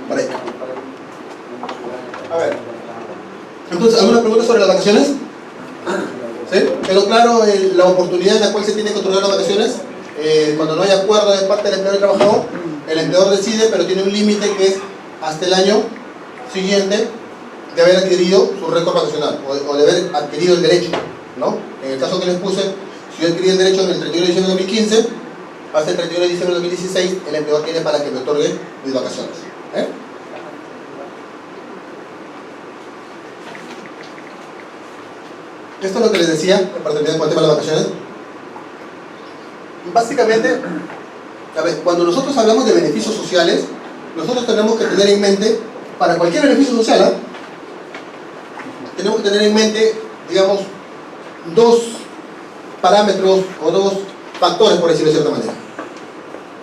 Por ahí. A ver. Entonces, ¿alguna pregunta sobre las vacaciones? ¿Sí? ¿Quedó claro la oportunidad en la cual se tiene que otorgar las vacaciones? Cuando no hay acuerdo de parte del empleador y trabajador, el empleador decide, pero tiene un límite que es hasta el año siguiente de haber adquirido su récord vacacional o de haber adquirido el derecho, ¿no? En el caso que les puse, si yo adquirí el derecho en el 31 de diciembre de 2015, hasta el 31 de diciembre de 2016, el empleador tiene para que me otorgue mis vacaciones. Esto es lo que les decía, para terminar con el tema de las vacaciones. Básicamente, a ver, cuando nosotros hablamos de beneficios sociales, nosotros tenemos que tener en mente, para cualquier beneficio social, tenemos que tener en mente, digamos, dos parámetros o dos factores, por decirlo de cierta manera.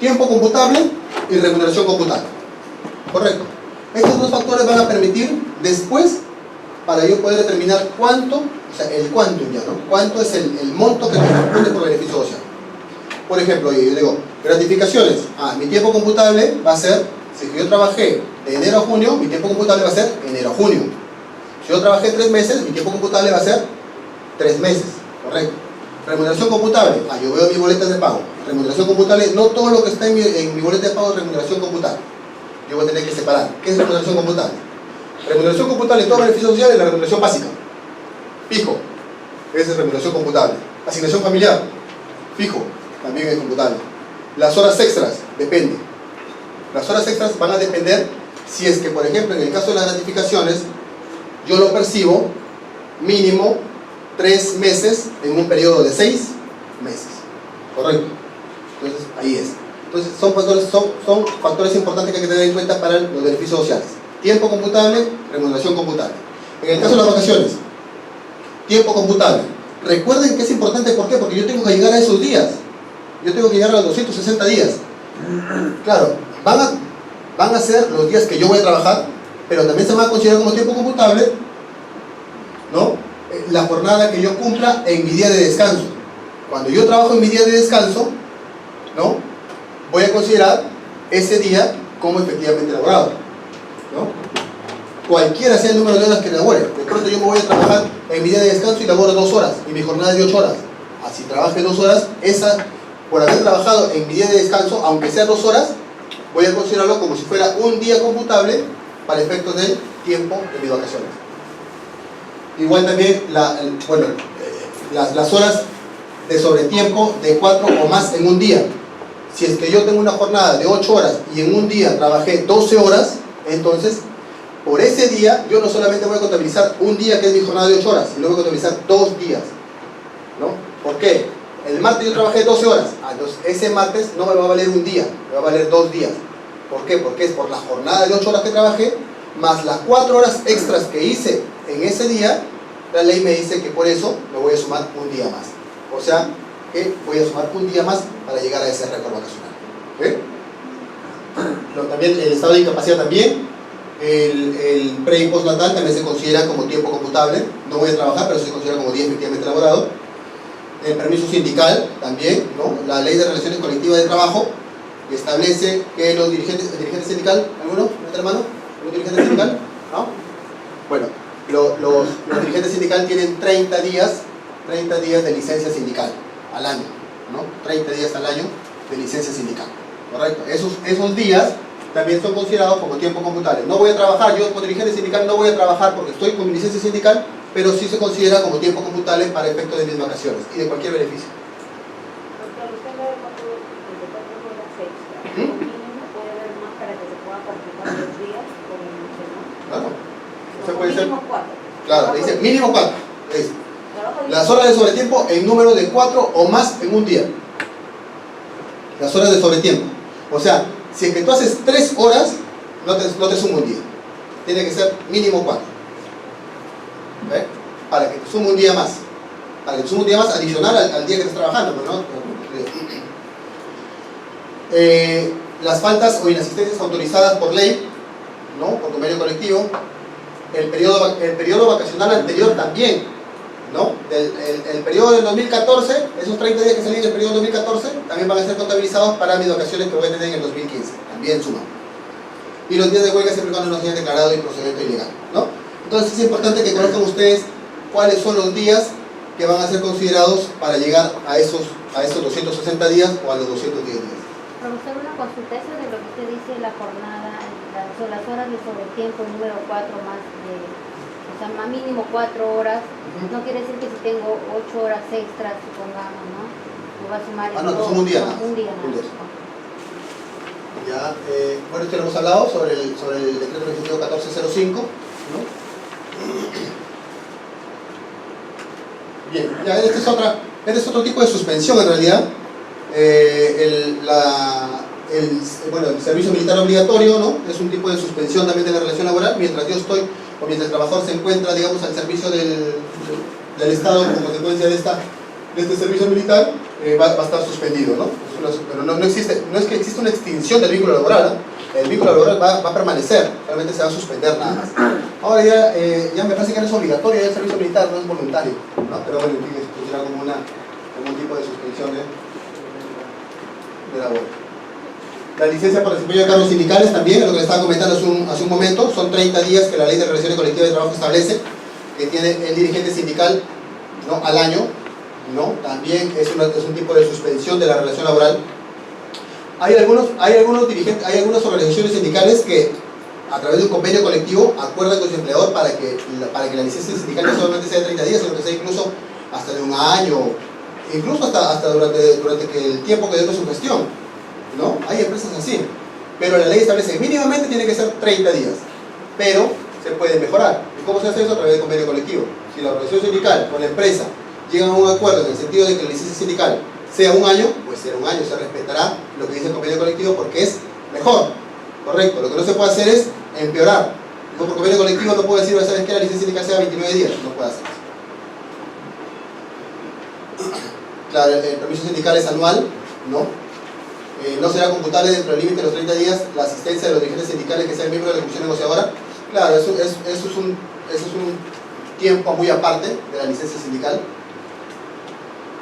Tiempo computable y remuneración computable. Correcto. Estos dos factores van a permitir después, para yo poder determinar cuánto, o sea, el quantum ya, ¿no? Cuánto es el monto que me corresponde por beneficio social. Por ejemplo, yo digo, gratificaciones. Mi tiempo computable va a ser, si yo trabajé de enero a junio, mi tiempo computable va a ser enero a junio. Si yo trabajé 3 meses, mi tiempo computable va a ser 3 meses. Correcto. Remuneración computable. Yo veo mis boletas de pago. Remuneración computable, no todo lo que está en mi boleta de pago es remuneración computable. Yo voy a tener que separar. ¿Qué es remuneración computable? Remuneración computable en todo beneficio social es la remuneración básica. Fijo. Esa es remuneración computable. Asignación familiar. Fijo. También es computable. Las horas extras, depende. Las horas extras van a depender si es que, por ejemplo, en el caso de las gratificaciones, yo lo percibo mínimo 3 meses en un periodo de 6 meses. Correcto. Entonces, ahí es. Entonces, son factores importantes que hay que tener en cuenta para los beneficios sociales. Tiempo computable, remuneración computable. En el caso de las vacaciones, tiempo computable. Recuerden que es importante, ¿por qué? Porque yo tengo que llegar a esos días. Yo tengo que llegar a los 260 días. Claro, van a ser los días que yo voy a trabajar, pero también se va a considerar como tiempo computable, ¿no? La jornada que yo cumpla en mi día de descanso. Cuando yo trabajo en mi día de descanso, ¿no? Voy a considerar ese día como efectivamente laborado, ¿no? Cualquiera sea el número de horas que labore. De pronto yo me voy a trabajar en mi día de descanso y laboro 2 horas, y mi jornada es de 8 horas. Así trabaje 2 horas, por haber trabajado en mi día de descanso, aunque sea 2 horas, voy a considerarlo como si fuera un día computable para efectos del tiempo de mis vacaciones. Igual también las horas de sobretiempo de 4 o más en un día. Si es que yo tengo una jornada de 8 horas y en un día trabajé 12 horas, entonces por ese día yo no solamente voy a contabilizar un día que es mi jornada de 8 horas, sino voy a contabilizar 2 días, ¿no? ¿Por qué? El martes yo trabajé 12 horas, entonces ese martes no me va a valer un día, me va a valer 2 días. ¿Por qué? Porque es por la jornada de 8 horas que trabajé, más las 4 horas extras que hice en ese día. La ley me dice que por eso me voy a sumar un día más. O sea, que voy a sumar un día más para llegar a ese récord vacacional. ¿Ok? También el estado de incapacidad también. El pre y postnatal también se considera como tiempo computable. No voy a trabajar, pero se considera como día efectivamente laborado. El permiso sindical también, ¿no? La ley de relaciones colectivas de trabajo establece que el dirigente sindical, ¿alguno? ¿Este hermano? ¿Algún dirigente sindical? ¿No? Bueno, los dirigentes sindicales tienen 30 días de licencia sindical al año, ¿no? 30 días al año de licencia sindical, ¿correcto? Esos días también son considerados como tiempo computable. No voy a trabajar, yo como dirigente sindical no voy a trabajar porque estoy con mi licencia sindical, pero sí se considera como tiempo computable para efectos de mis vacaciones y de cualquier beneficio. Doctor, usted ve horas extra. ¿Mínimo puede haber más para que se pueda completar los días con el mencionado? Claro. Usted puede ser. Mínimo 4. Claro, le dice mínimo 4. Las horas de sobretiempo en número de 4 o más en un día. Las horas de sobretiempo. O sea, si es que tú haces 3 horas, no te suma un día. Tiene que ser mínimo 4. ¿Okay? Para que te sume un día más. Para que te sume un día más adicional al día que estás trabajando, ¿no? Las faltas o inasistencias autorizadas por ley, ¿no? Por convenio colectivo. El periodo vacacional anterior también, ¿no? El periodo del 2014, esos 30 días que salían del periodo del 2014, también van a ser contabilizados para mis vacaciones que voy a tener en el 2015. También suman. y los días de huelga siempre y cuando no se hayan declarado improcedente ilegal, ¿no? Entonces es importante que conozcan ustedes cuáles son los días que van a ser considerados para llegar a esos 260 días o a los 210 días. Profesor, una consulta, eso de lo que usted dice, la jornada, las horas de sobretiempo, el número 4 más de, o sea, más mínimo 4 horas, no quiere decir que si tengo 8 horas extras, supongamos, ¿no? Me va a sumar en no, todo, son un día nada. un día nada. Ya, bueno, esto lo hemos hablado sobre el decreto legislativo 1405, ¿no? Bien, ya este es otro tipo de suspensión en realidad. El servicio militar obligatorio, ¿no? Es un tipo de suspensión también de la relación laboral mientras yo estoy, o mientras el trabajador se encuentra, digamos, al servicio del Estado como consecuencia de este servicio militar, va a estar suspendido, ¿no? Pero no es que exista una extinción del vínculo laboral, ¿no? El vínculo laboral va a permanecer, realmente se va a suspender nada más. Ahora ya me parece que no es obligatorio el servicio militar, no es voluntario, ¿no? Pero bueno, se considera como un tipo de suspensión de labor. La licencia por desempeño de cargos sindicales también, es lo que les estaba comentando hace un momento, son 30 días que la Ley de Relaciones Colectivas de Trabajo establece, que tiene el dirigente sindical, ¿no? Al año, ¿no? También es un tipo de suspensión de la relación laboral. Hay algunos dirigentes, hay algunas organizaciones sindicales que a través de un convenio colectivo acuerdan con su empleador para que la licencia sindical no solamente sea de 30 días, sino que sea incluso hasta de un año, incluso hasta durante el tiempo que dure su gestión, ¿no? Hay empresas así, pero la ley establece mínimamente tiene que ser 30 días, pero se puede mejorar. ¿Y cómo se hace eso? A través de convenio colectivo. Si la organización sindical con la empresa llegan a un acuerdo en el sentido de que la licencia sindical sea un año, pues será un año, se respetará lo que dice el convenio colectivo porque es mejor, correcto. Lo que no se puede hacer es empeorar. Yo por convenio colectivo no puedo decir, ¿sabes qué? La licencia sindical sea 29 días, no puede hacer eso. Claro, el permiso sindical es anual, ¿no? No será computable dentro del límite de los 30 días la asistencia de los dirigentes sindicales que sean miembros de la comisión negociadora. Claro, eso es un tiempo muy aparte de la licencia sindical.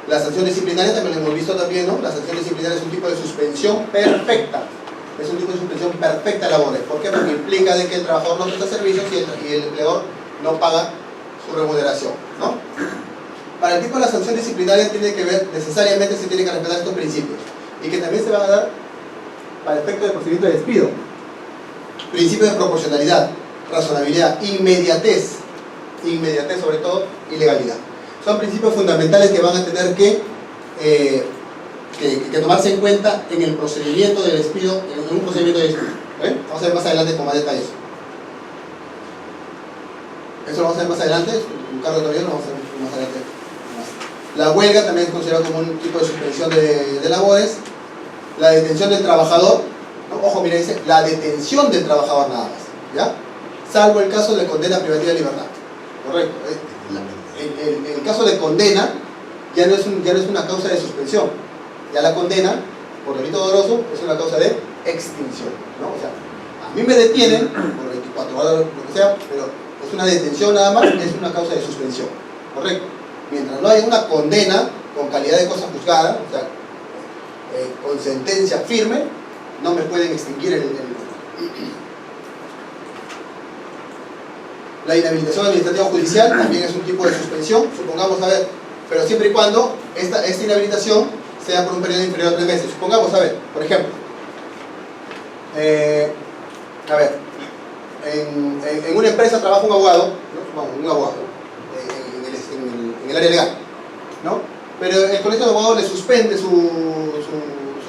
La sanción disciplinaria también lo hemos visto también, ¿no? La sanción disciplinaria es un tipo de suspensión perfecta. Es un tipo de suspensión perfecta de labores. ¿Por qué? Porque implica de que el trabajador no presta servicios y el empleador no paga su remuneración, ¿no? Para el tipo de la sanción disciplinaria tiene que ver, necesariamente se tiene que respetar estos principios. Y que también se van a dar para el efecto del procedimiento de despido. Principio de proporcionalidad, razonabilidad, inmediatez sobre todo, y legalidad. Son principios fundamentales que van a tener que tomarse en cuenta en el procedimiento de despido, en un procedimiento de despido. Vamos a ver más adelante con más detalles. Eso lo vamos a ver más adelante, un cargo todavía lo vamos a ver más adelante. La huelga también es considerada como un tipo de suspensión de labores. La detención del trabajador, ¿no? Ojo, mira, dice la detención del trabajador nada más, ¿ya? Salvo el caso de condena privativa de libertad. Correcto. El caso de condena ya no es una causa de suspensión. Ya la condena, por delito doloso, es una causa de extinción, ¿no? O sea, a mí me detienen por 24 horas, lo que sea, pero es una detención nada más, es una causa de suspensión. Correcto. Mientras no haya una condena con calidad de cosa juzgada, o sea, con sentencia firme, no me pueden extinguir La inhabilitación administrativa judicial también es un tipo de suspensión, supongamos, a ver, pero siempre y cuando esta inhabilitación sea por un periodo inferior a 3 meses. Supongamos, a ver, por ejemplo, a ver, en una empresa trabaja un abogado, ¿no? Vamos, un abogado en el área legal, ¿no? Pero el colegio de abogados le suspende su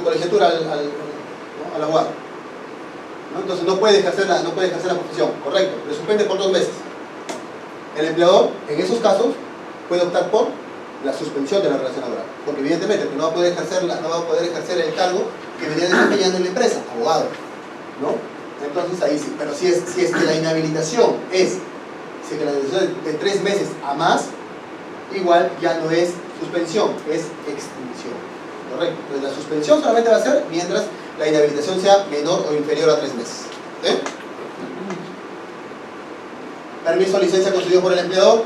colegiatura al abogado, ¿no? Entonces no puede ejercer la profesión, correcto, le suspende por 2 meses. El empleador, en esos casos, puede optar por la suspensión de la relación laboral, porque evidentemente no va a poder ejercer el cargo que venía desempeñando en la empresa, abogado, ¿no? Entonces ahí sí, pero si es que la inhabilitación es de 3 meses a más, igual ya no es suspensión, es extinción, correcto. Entonces la suspensión solamente va a ser mientras la inhabilitación sea menor o inferior a 3 meses. ¿Sí? Permiso o licencia concedido por el empleador,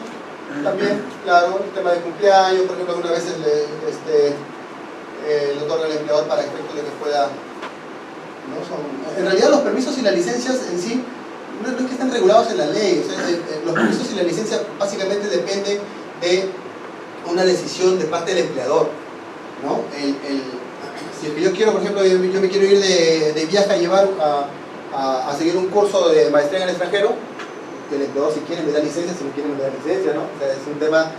también, claro, el tema de cumpleaños, por ejemplo, algunas veces le otorga al empleador para efecto de que pueda ¿no? En realidad los permisos y las licencias en sí no es que estén regulados en la ley. O sea, los permisos y la licencia básicamente dependen de una decisión de parte del empleador, ¿no? Si es que yo quiero, por ejemplo, yo me quiero ir de viaje a llevar a seguir un curso de maestría en el extranjero, el empleador si quiere me da licencia, si no quiere me da licencia, ¿no? O sea, es un tema,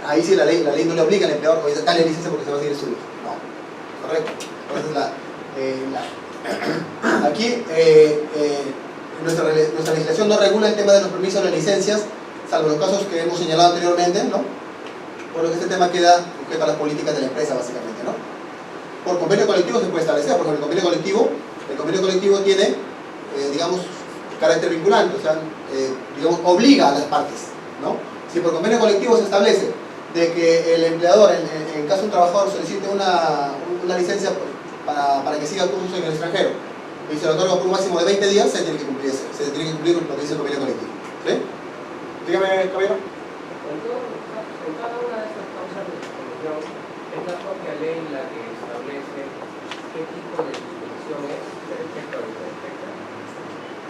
ahí sí la ley no le obliga al empleador, oye, dale licencia porque se va a seguir estudios. No, correcto. Entonces aquí nuestra legislación no regula el tema de los permisos o las licencias, salvo los casos que hemos señalado anteriormente, ¿no? Por lo que este tema queda sujeto a las políticas de la empresa, básicamente, ¿no? Por convenio colectivo se puede establecer, por ejemplo, el convenio colectivo tiene, digamos, carácter vinculante, o sea, digamos, obliga a las partes, ¿no? Si por convenio colectivo se establece de que el empleador, en caso de un trabajador solicite una licencia para que siga cursos en el extranjero y se lo otorga por un máximo de 20 días, se tiene que cumplir con lo que dice el convenio colectivo. ¿Sí? Dígame, caballero. En cada una de estas causas de suspensión es la propia ley la que establece qué tipo de suspensión es perfecta o imperfecta.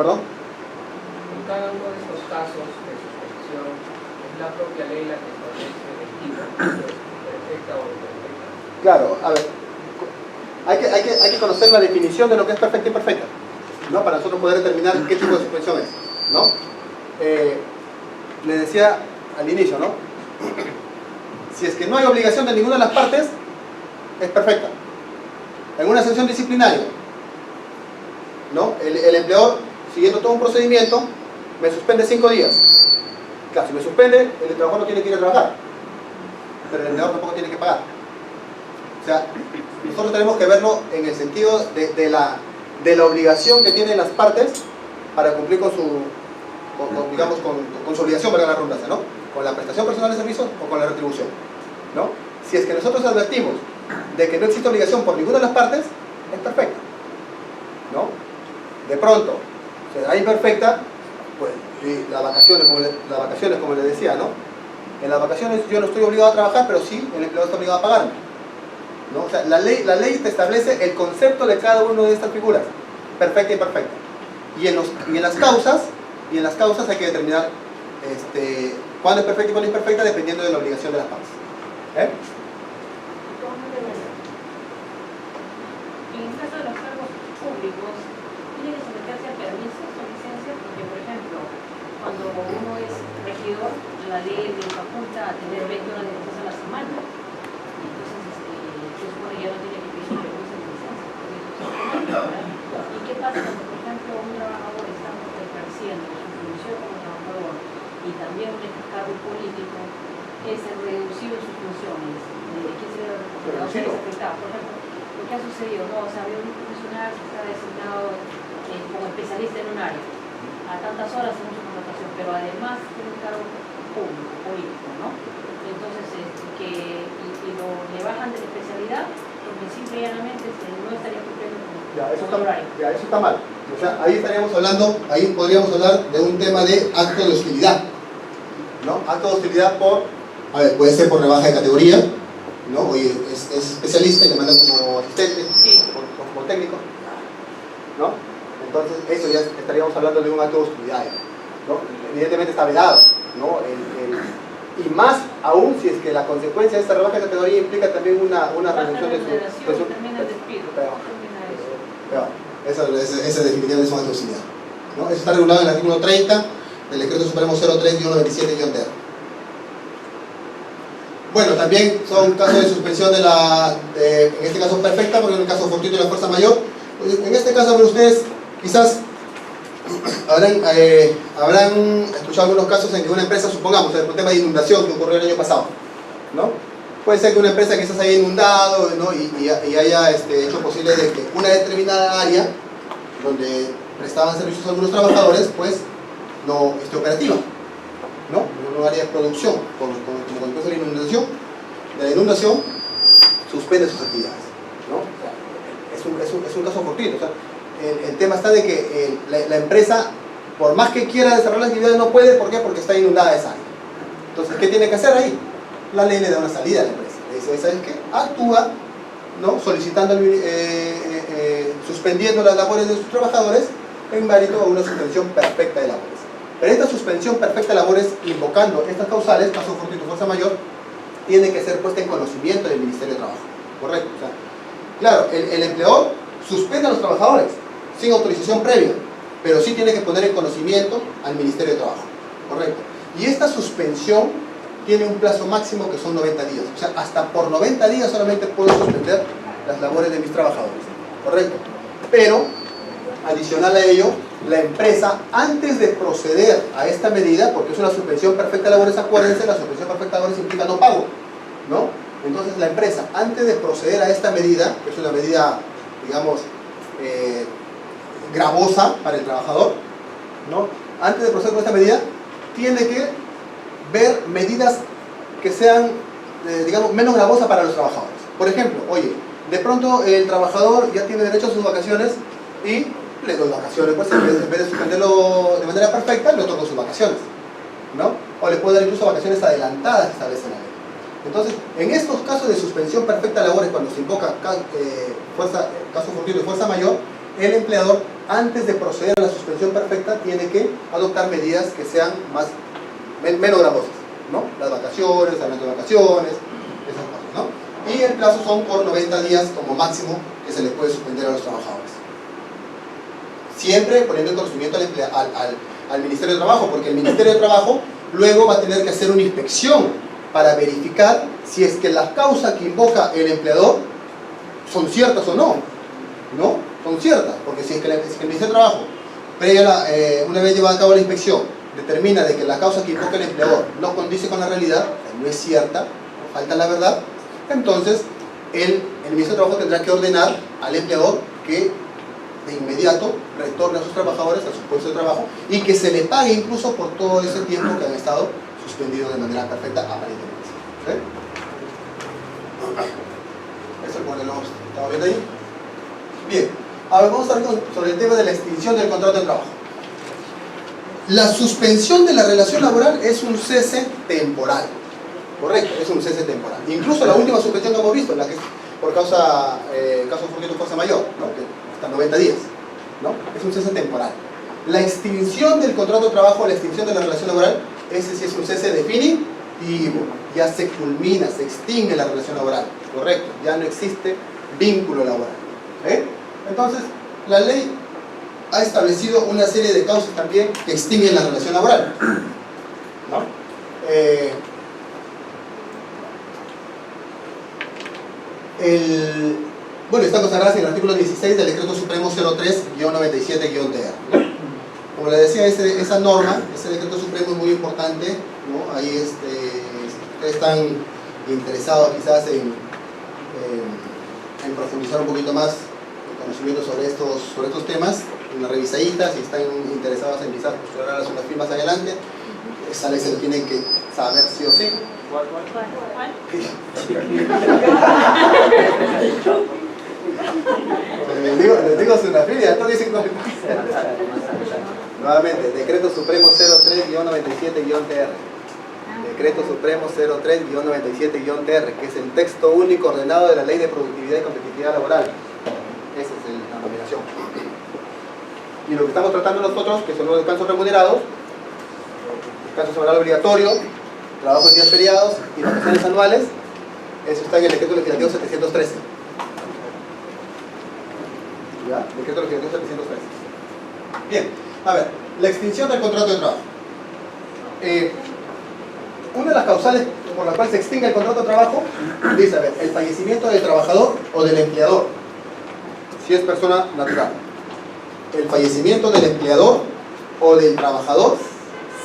¿Perdón? En cada uno de estos casos de suspensión es la propia ley la que establece el tipo, perfecta o imperfecta. Claro, a ver, hay que conocer la definición de lo que es perfecta y imperfecta, ¿no? Para nosotros poder determinar qué tipo de suspensión es, ¿no? Le decía al inicio, ¿no? Si es que no hay obligación de ninguna de las partes, es perfecta. En una sanción disciplinaria, ¿no? El empleador, siguiendo todo un procedimiento, me suspende 5 días. Claro, si me suspende, el trabajador no tiene que ir a trabajar, pero el empleador tampoco tiene que pagar. O sea, nosotros tenemos que verlo en el sentido de la obligación que tienen las partes para cumplir con su obligación, para la redundancia, ¿no? Con la prestación personal de servicios o con la retribución, ¿no? Si es que nosotros advertimos de que no existe obligación por ninguna de las partes, es perfecta, ¿no? De pronto, se da imperfecta, pues, y las vacaciones, como les decía, ¿no? En las vacaciones yo no estoy obligado a trabajar, pero sí el empleador está obligado a pagarme, ¿no? O sea, la ley te establece el concepto de cada una de estas figuras, perfecta y imperfecta. Y en las causas hay que determinar cuándo es perfecta y cuándo es imperfecta, dependiendo de la obligación de las partes. En el caso de los cargos públicos, ¿tiene que someterse a permisos o licencias? Porque, por ejemplo, cuando uno es regidor, la ley le faculta a tener 20 horas de descanso a la semana. Y entonces, se supone que ya no tiene que pedir permiso ni licencia, porque eso es automático, ¿verdad? ¿Y qué pasa cuando, por ejemplo, un trabajador está ejerciendo su función como trabajador y también un cargo político es reducido en sus funciones? ¿Quién se debe afectado? Por ejemplo, lo que ha sucedido, ¿no? O sea, había un profesional que está designado como especialista en un área, a tantas horas en su contratación, pero además tiene un cargo público, político, ¿no? Entonces, le bajan de la especialidad porque simple y llanamente no estaría cumpliendo con el horario. Eso está mal. O sea, ahí podríamos hablar de un tema de acto de hostilidad, ¿no? Acto de hostilidad puede ser por rebaja de categoría, ¿no? Oye, es especialista y le mandan como asistente, sí, como técnico, ¿no? Entonces, eso ya estaríamos hablando de un acto de hostilidad, ¿no? Evidentemente está vedado, ¿no? Y más aún si es que la consecuencia de esta rebaja de categoría implica también una reducción de su... Termina el despido. Esa definitivamente es un acto de hostilidad, ¿no? Eso está regulado en el artículo 30 del Decreto Supremo 03-97-TER. Bueno, también son casos de suspensión en este caso perfecta, porque en el caso fortuito de la fuerza mayor. En este caso, ustedes quizás habrán escuchado algunos casos en que una empresa, supongamos, el tema de inundación que ocurrió el año pasado, ¿no? Puede ser que una empresa quizás haya inundado, ¿no? y haya hecho posible de que una determinada área donde prestaban servicios a algunos trabajadores, pues no esté operativa, ¿no? En un área de producción, como después de la inundación, suspende sus actividades, ¿no? O sea, es un caso fortuito. O sea, el tema está de que la empresa, por más que quiera desarrollar las actividades, no puede. ¿Por qué? Porque está inundada esa área. Entonces, ¿qué tiene que hacer ahí? La ley le da una salida a la empresa. Le dice, ¿sabes qué? Actúa, ¿no? Solicitando, suspendiendo las labores de sus trabajadores en mérito a una suspensión perfecta de labores. Pero esta suspensión perfecta de labores, invocando estas causales, caso fortuito y fuerza mayor, tiene que ser puesta en conocimiento del Ministerio de Trabajo. ¿Correcto? O sea, claro, el empleador suspende a los trabajadores sin autorización previa, pero sí tiene que poner en conocimiento al Ministerio de Trabajo. ¿Correcto? Y esta suspensión tiene un plazo máximo que son 90 días. O sea, hasta por 90 días solamente puedo suspender las labores de mis trabajadores. ¿Correcto? Pero, adicional a ello, la empresa, antes de proceder a esta medida, porque es una suspensión perfecta de labores, acuérdense, la suspensión perfecta de labores implica no pago, ¿no? Entonces la empresa, antes de proceder a esta medida, que es una medida, digamos, gravosa para el trabajador, ¿no? Antes de proceder con esta medida, tiene que ver medidas que sean, digamos, menos gravosas para los trabajadores. Por ejemplo, oye, de pronto el trabajador ya tiene derecho a sus vacaciones y le doy vacaciones, pues en vez de suspenderlo de manera perfecta, le otorgo sus vacaciones, ¿no? O le puedo dar incluso vacaciones adelantadas que establece la ley. Entonces, en estos casos de suspensión perfecta de labores, cuando se invoca caso fortuito y fuerza mayor, el empleador, antes de proceder a la suspensión perfecta, tiene que adoptar medidas que sean menos gravosas, ¿no? Las vacaciones, adelanto de vacaciones, esas cosas, ¿no? Y el plazo son por 90 días como máximo que se le puede suspender a los trabajadores. Siempre poniendo en conocimiento al Ministerio de Trabajo, porque el Ministerio de Trabajo luego va a tener que hacer una inspección para verificar si es que las causas que invoca el empleador son ciertas o no, ¿no? Son ciertas, porque si es que el Ministerio de Trabajo, una vez llevada a cabo la inspección, determina de que la causa que invoca el empleador no condice con la realidad, no es cierta, falta la verdad, entonces el Ministerio de Trabajo tendrá que ordenar al empleador que de inmediato retorne a sus trabajadores a su puesto de trabajo y que se le pague incluso por todo ese tiempo que han estado suspendidos de manera perfecta aparentemente. ¿Sí? Eso es lo estamos viendo ahí. Bien, ahora vamos a hablar sobre el tema de la extinción del contrato de trabajo. La suspensión de la relación laboral es un cese temporal. Correcto, es un cese temporal. Incluso la última suspensión que hemos visto, la que es por caso fortuito fuerza mayor, ¿no? Que hasta 90 días, ¿no? Es un cese temporal. La extinción del contrato de trabajo, la extinción de la relación laboral, ese sí es un cese definitivo, ya se culmina, se extingue la relación laboral, correcto, ya no existe vínculo laboral. Entonces, la ley ha establecido una serie de causas también que extinguen la relación laboral, ¿no? Bueno, está consagrada en el artículo 16 del Decreto Supremo 03-97-TR, ¿no? Como les decía, esa norma, ese Decreto Supremo es muy importante, ¿no? Ahí si ustedes están interesados quizás en profundizar un poquito más el conocimiento sobre estos temas, una revisadita, si están interesados en quizás postular a las UNAFIL más adelante, esa ley se lo tienen que saber sí o sí. ¿Cuál? Les digo SUNAFIL y a todos dicen nuevamente, Decreto Supremo 03-97-TR. Decreto Supremo 03-97-TR, que es el texto único ordenado de la Ley de Productividad y Competitividad Laboral. Esa es la nominación. Y lo que estamos tratando nosotros, que son los descansos remunerados, descanso semanal obligatorio, trabajo en días feriados y vacaciones anuales, eso está en el Decreto Legislativo 713. ¿Ya? Decreto Legislativo 713. Bien, a ver, la extinción del contrato de trabajo. Una de las causales por las cuales se extingue el contrato de trabajo dice, a ver, el fallecimiento del trabajador o del empleador, si es persona natural. El fallecimiento del empleador o del trabajador,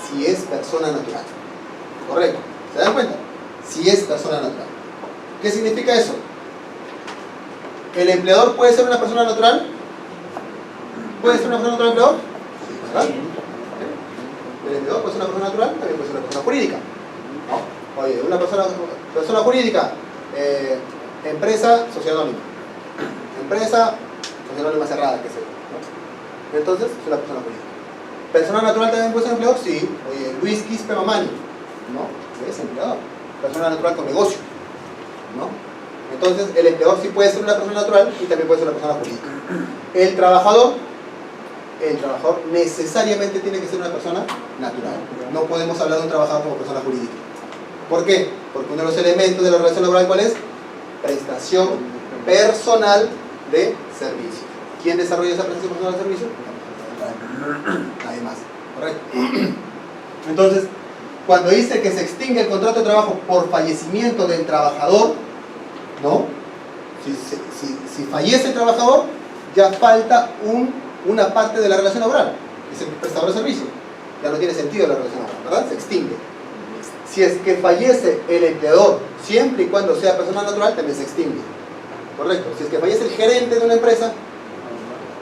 si es persona natural. Correcto, ¿se dan cuenta? Si es persona natural. ¿Qué significa eso? ¿El empleador puede ser una persona natural? ¿Puede ser una persona natural el empleador? Sí, ¿verdad? El empleador puede ser una persona natural, también puede ser una persona jurídica, ¿no? Oye, una persona jurídica, empresa, sociedad anónima. Empresa, sociedad anónima cerrada, qué sé yo, ¿no? Entonces, es una persona jurídica. ¿Persona natural también puede ser empleador? Sí. Oye, Luis Quispe Mamani, ¿no? Es empleador. Persona natural con negocio, ¿no? Entonces, el empleador sí puede ser una persona natural y también puede ser una persona jurídica. El trabajador necesariamente tiene que ser una persona natural. No podemos hablar de un trabajador como persona jurídica. ¿Por qué? Porque uno de los elementos de la relación laboral, ¿cuál es? Prestación personal de servicio. ¿Quién desarrolla esa prestación personal de servicio? Nadie más. ¿Correcto? Entonces, cuando dice que se extingue el contrato de trabajo por fallecimiento del trabajador, ¿no? Si fallece el trabajador, ya falta una parte de la relación laboral, que es el prestador de servicio. Ya no tiene sentido la relación laboral, ¿verdad? Se extingue. Si es que fallece el empleador, siempre y cuando sea persona natural, también se extingue. ¿Correcto? Si es que fallece el gerente de una empresa,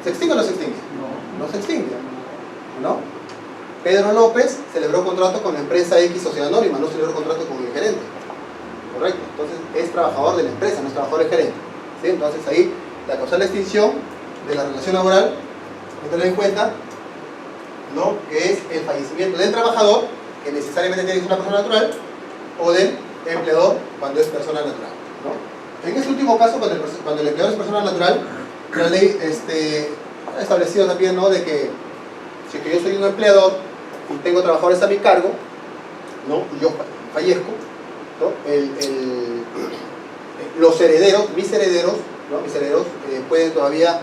¿se extingue o no se extingue? No se extingue, ¿no? Pedro López celebró contrato con la empresa X Sociedad Anónima, no celebró contrato con el gerente. ¿Correcto? Entonces es trabajador de la empresa, no es trabajador del gerente. ¿Sí? Entonces ahí, la causal de extinción de la relación laboral, hay que tener en cuenta, ¿no?, que es el fallecimiento del trabajador, que necesariamente tiene que ser una persona natural, o del empleador cuando es persona natural, ¿no? En este último caso, cuando el empleador es persona natural, la ley ha establecido también, ¿no?, de que si es que yo soy un empleador y tengo trabajadores a mi cargo, ¿no?, y yo fallezco, ¿no?, los herederos, mis herederos, ¿no?, pueden todavía,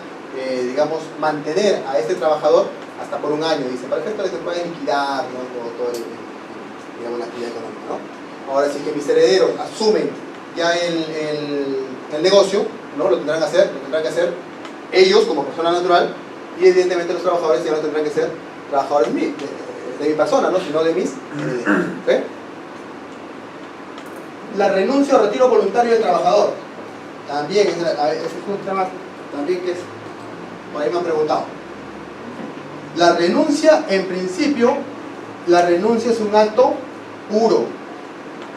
digamos, mantener a este trabajador hasta por un año, dice, para efecto de que puedan liquidar, ¿no?, todo digamos, la actividad económica, ¿no? Ahora, si es que mis herederos asumen ya el negocio, ¿no?, lo tendrán que hacer ellos como persona natural, y evidentemente los trabajadores ya no tendrán que ser trabajadores de mi persona, ¿no?, sino de mis herederos. ¿Okay? La renuncia o retiro voluntario del trabajador también es un tema también que es, por ahí me han preguntado. La renuncia, en principio, la renuncia es un acto puro,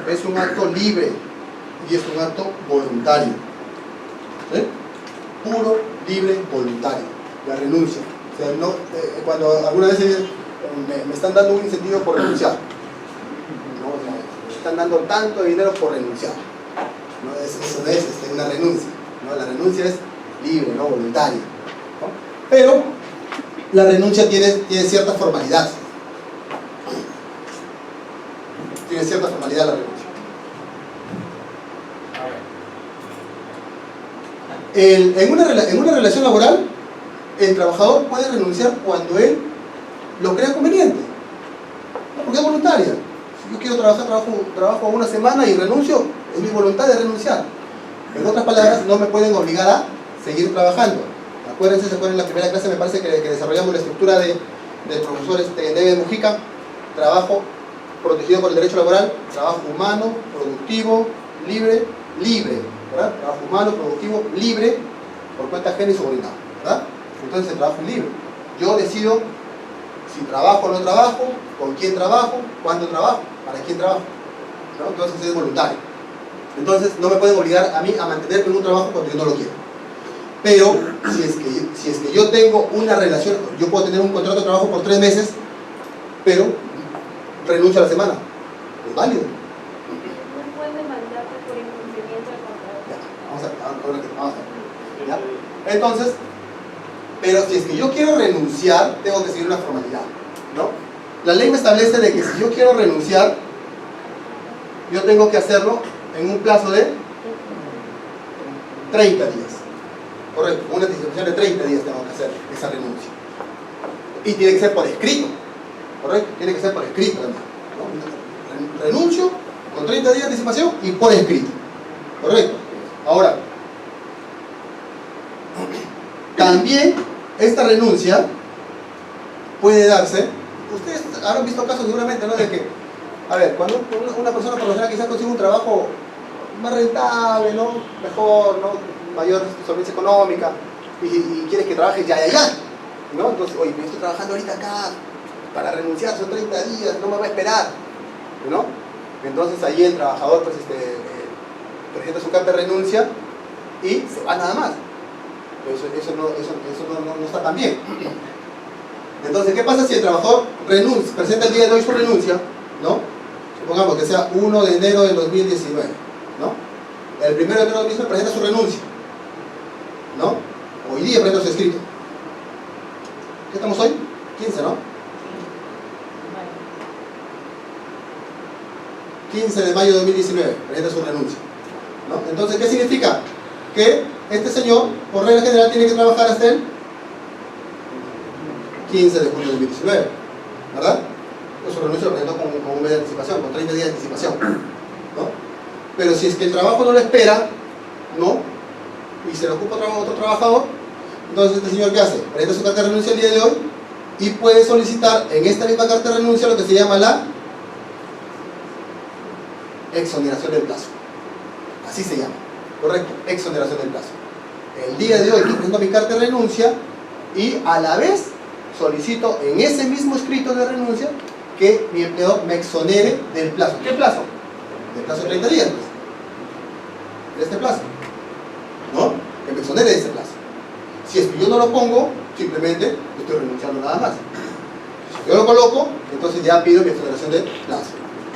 es un acto libre y es un acto voluntario. ¿Sí? Puro, libre, voluntario. La renuncia. O sea, no, cuando alguna vez me están dando un incentivo por renunciar, ¿no? O sea, me están dando tanto dinero por renunciar, ¿no? Eso no es una renuncia, ¿no? La renuncia es libre, ¿no?, voluntaria, ¿no? Pero la renuncia tiene cierta formalidad. Tiene cierta formalidad la renuncia. En una relación laboral, el trabajador puede renunciar cuando él lo crea conveniente, porque es voluntaria. Si yo quiero trabajo una semana y renuncio, es mi voluntad de renunciar. En otras palabras, no me pueden obligar a seguir trabajando. Acuérdense, se acuerdan en la primera clase, me parece que desarrollamos la estructura del profesor Neve Mujica: trabajo protegido por el derecho laboral, trabajo humano, productivo, libre, ¿verdad? Trabajo humano, productivo, libre, por cuenta ajena y subordinado, ¿verdad? Entonces el trabajo es libre. Yo decido si trabajo o no trabajo, con quién trabajo, cuándo trabajo, para quién trabajo, ¿no? Entonces es voluntario. Entonces no me pueden obligar a mí a mantenerme en un trabajo cuando yo no lo quiero. Pero si es que yo tengo una relación, yo puedo tener un contrato de trabajo por 3 meses, pero renuncio a la semana, es válido. No pueden demandarte por incumplimiento del contrato. Vamos a ver. ¿Ya? Entonces, pero si es que yo quiero renunciar, tengo que seguir una formalidad, ¿no? La ley me establece de que si yo quiero renunciar, yo tengo que hacerlo en un plazo de 30 días. Correcto, con una anticipación de 30 días tengo que hacer esa renuncia. Y tiene que ser por escrito. Correcto, tiene que ser por escrito también, ¿no? Renuncio con 30 días de anticipación y por escrito. Correcto. Ahora, también esta renuncia puede darse, ustedes habrán visto casos seguramente, ¿no?, de que, a ver, cuando una persona por lo general quizás consigue un trabajo más rentable, ¿no?, mejor, ¿no?, mayor solvencia económica, y quieres que trabaje ya, ¿no? Entonces, oye, yo estoy trabajando ahorita acá, para renunciar son 30 días, no me va a esperar, ¿no? Entonces ahí el trabajador pues presenta su carta de renuncia y se va nada más. Eso no está tan bien. Entonces, ¿qué pasa si el trabajador presenta el día de hoy su renuncia, ¿no? Supongamos que sea 1 de enero del 2019, ¿no? el 1 de enero de 2019 presenta su renuncia, ¿no? Hoy día presenta su escrito. ¿Qué estamos hoy? 15, ¿no? 15 de mayo de 2019 presenta su renuncia, ¿no? Entonces, ¿qué significa? Que este señor, por regla general, tiene que trabajar hasta el 15 de junio de 2019, ¿verdad? Pues su renuncia lo presentó con un mes de anticipación, con 30 días de anticipación, ¿no? Pero si es que el trabajo no lo espera, ¿no? Y se le ocupa otro trabajador, entonces este señor, ¿qué hace? Presenta su carta de renuncia el día de hoy y puede solicitar en esta misma carta de renuncia lo que se llama la exoneración del plazo. Así se llama, correcto, exoneración del plazo. El día de hoy yo presento mi carta de renuncia y a la vez solicito en ese mismo escrito de renuncia que mi empleador me exonere del plazo. ¿Qué plazo? Del plazo de 30 días, pues. De este plazo, ¿no? Que me exonere de ese plazo. Si es que yo no lo pongo, simplemente estoy renunciando nada más. Si yo lo coloco, entonces ya pido mi exoneración del plazo.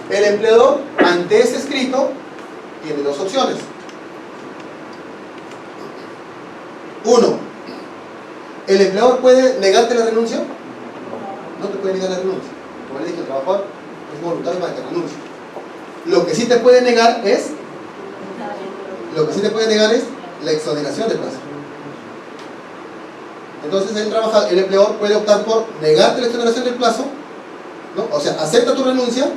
El empleador, ante ese escrito, tiene dos opciones. Uno, ¿el empleador puede negarte la renuncia? No te puede negar la renuncia. Como le dije, el trabajador es voluntario para que renuncie. Lo que sí te puede negar es la exoneración del plazo. Entonces el empleador puede optar por negarte la exoneración del plazo, ¿no? O sea, acepta tu renuncia,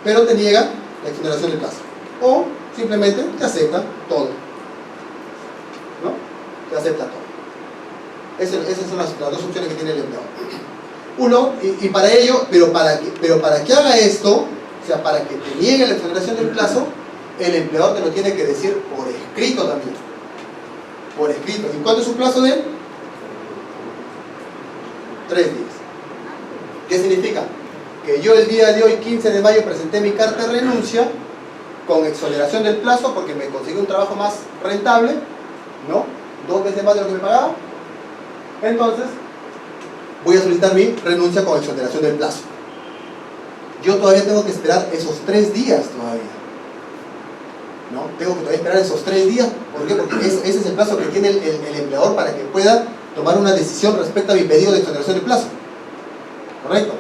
pero te niega la exoneración del plazo. O simplemente te acepta todo, ¿no? Te acepta todo. Esas son las dos opciones que tiene el empleador. Uno, y para ello, pero para que haga esto, o sea, para que te niegue la exoneración del plazo, el empleador te lo tiene que decir por escrito también. Por escrito. ¿Y cuánto es su plazo de él? 3 días. ¿Qué significa? Que yo el día de hoy, 15 de mayo, presenté mi carta de renuncia con exoneración del plazo porque me conseguí un trabajo más rentable, ¿no? 2 veces más de lo que me pagaba. Entonces, voy a solicitar mi renuncia con exoneración del plazo. Yo todavía tengo que esperar esos 3 días todavía, ¿no? Tengo que todavía esperar esos 3 días. ¿Por qué? Porque ese es el plazo que tiene el empleador para que pueda tomar una decisión respecto a mi pedido de exoneración del plazo. ¿Correcto?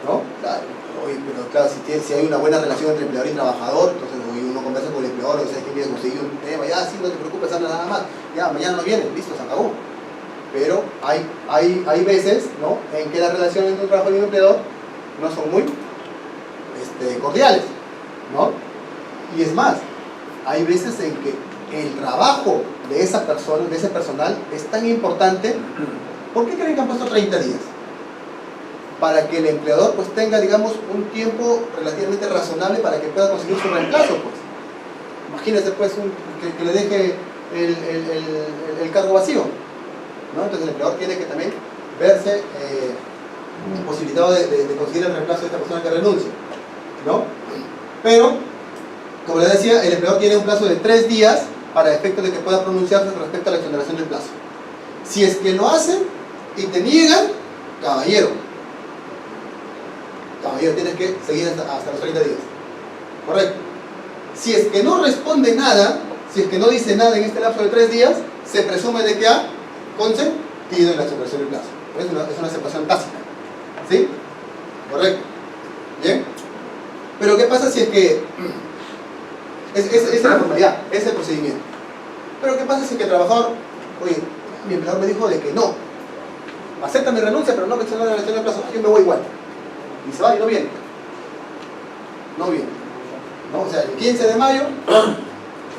¿No? Claro. Pero claro, si hay una buena relación entre empleador y trabajador, entonces uno conversa con el empleador, o sea, que viene a conseguir un tema, ya, sí, no te preocupes, anda nada más, ya, mañana no viene, listo, se acabó. Pero hay veces, ¿no?, en que las relaciones entre un trabajador y un empleador no son muy cordiales, ¿no? Y es más, hay veces en que el trabajo de esa persona, de ese personal, es tan importante. ¿Por qué creen que han puesto 30 días? Para que el empleador pues tenga, digamos, un tiempo relativamente razonable para que pueda conseguir su reemplazo, pues. Imagínense pues que le deje el cargo vacío, ¿no? Entonces el empleador tiene que también verse posibilitado de conseguir el reemplazo de esta persona que renuncia, ¿no? Pero, como les decía, el empleador tiene un plazo de 3 días para efecto de que pueda pronunciarse respecto a la exoneración del plazo. Si es que lo hacen y te niegan, caballero, tienes que seguir hasta los 30 días. Correcto. Si es que no responde nada, si es que no dice nada en este lapso de 3 días, se presume de que ha consentido en la exoneración del plazo. Es una aceptación tácita. ¿Sí? Correcto. ¿Bien? Pero ¿qué pasa si es que... Esa es la formalidad, ese es el procedimiento. Pero ¿qué pasa si es que el trabajador... Oye, mi empleador me dijo de que no. Acepta mi renuncia, pero no me exonera la exoneración del plazo. Yo me voy igual. Y se va y no viene. No viene. ¿No? O sea, el 15 de mayo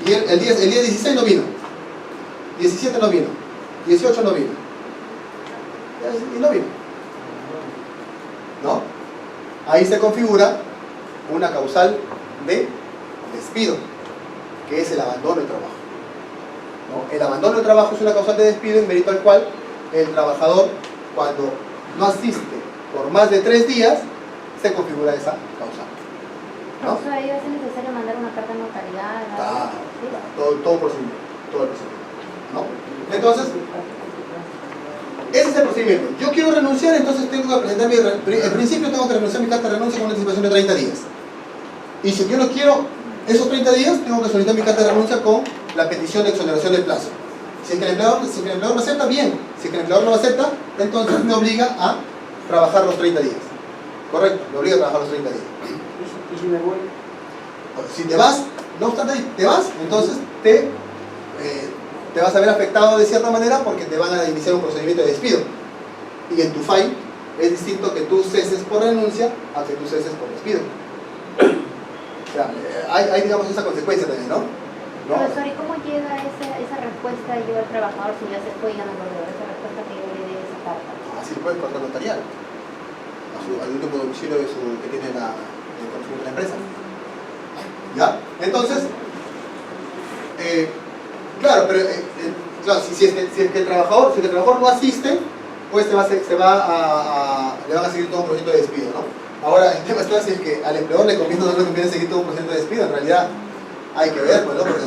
y el día 16 no vino. 17 no vino. 18 no vino. Y no vino. ¿No? Ahí se configura una causal de despido, que es el abandono del trabajo. ¿No? El abandono del trabajo es una causal de despido en mérito al cual el trabajador, cuando no asiste por más de 3 días, se configura esa causal. ¿No? O sea, ahí va a ser necesario mandar una carta notarial. Claro, todo el procedimiento. ¿No? Entonces, ese es el procedimiento. Yo quiero renunciar, entonces tengo que presentar en principio tengo que renunciar mi carta de renuncia con una anticipación de 30 días. Y si yo no quiero, esos 30 días tengo que solicitar mi carta de renuncia con la petición de exoneración del plazo. Si es que el empleador lo acepta, bien. Si es que el empleador no lo acepta, entonces me obliga a trabajar los 30 días. Correcto, me obliga a trabajar los 30 días. ¿Y si me voy? Si te vas, no obstante, te vas, entonces te vas a ver afectado de cierta manera porque te van a iniciar un procedimiento de despido. Y en tu file es distinto que tú ceses por renuncia a que tú ceses por despido. O sea, hay digamos esa consecuencia también, ¿no? Profesor, ¿y cómo llega esa respuesta yo al trabajador si ya se fue y ya no volvió? Esa respuesta que yo le dé esa carta. Así puede contra notarial. Al último domicilio que tiene el conocimiento de la empresa. ¿Ya? Entonces, claro, pero claro, si es que el trabajador no asiste, pues le van a seguir todo un proceso de despido, ¿no? Ahora, el tema está si es que al empleador le conviene o no le conviene seguir todo un proceso de despido. En realidad, hay que ver, pues, ¿no? Porque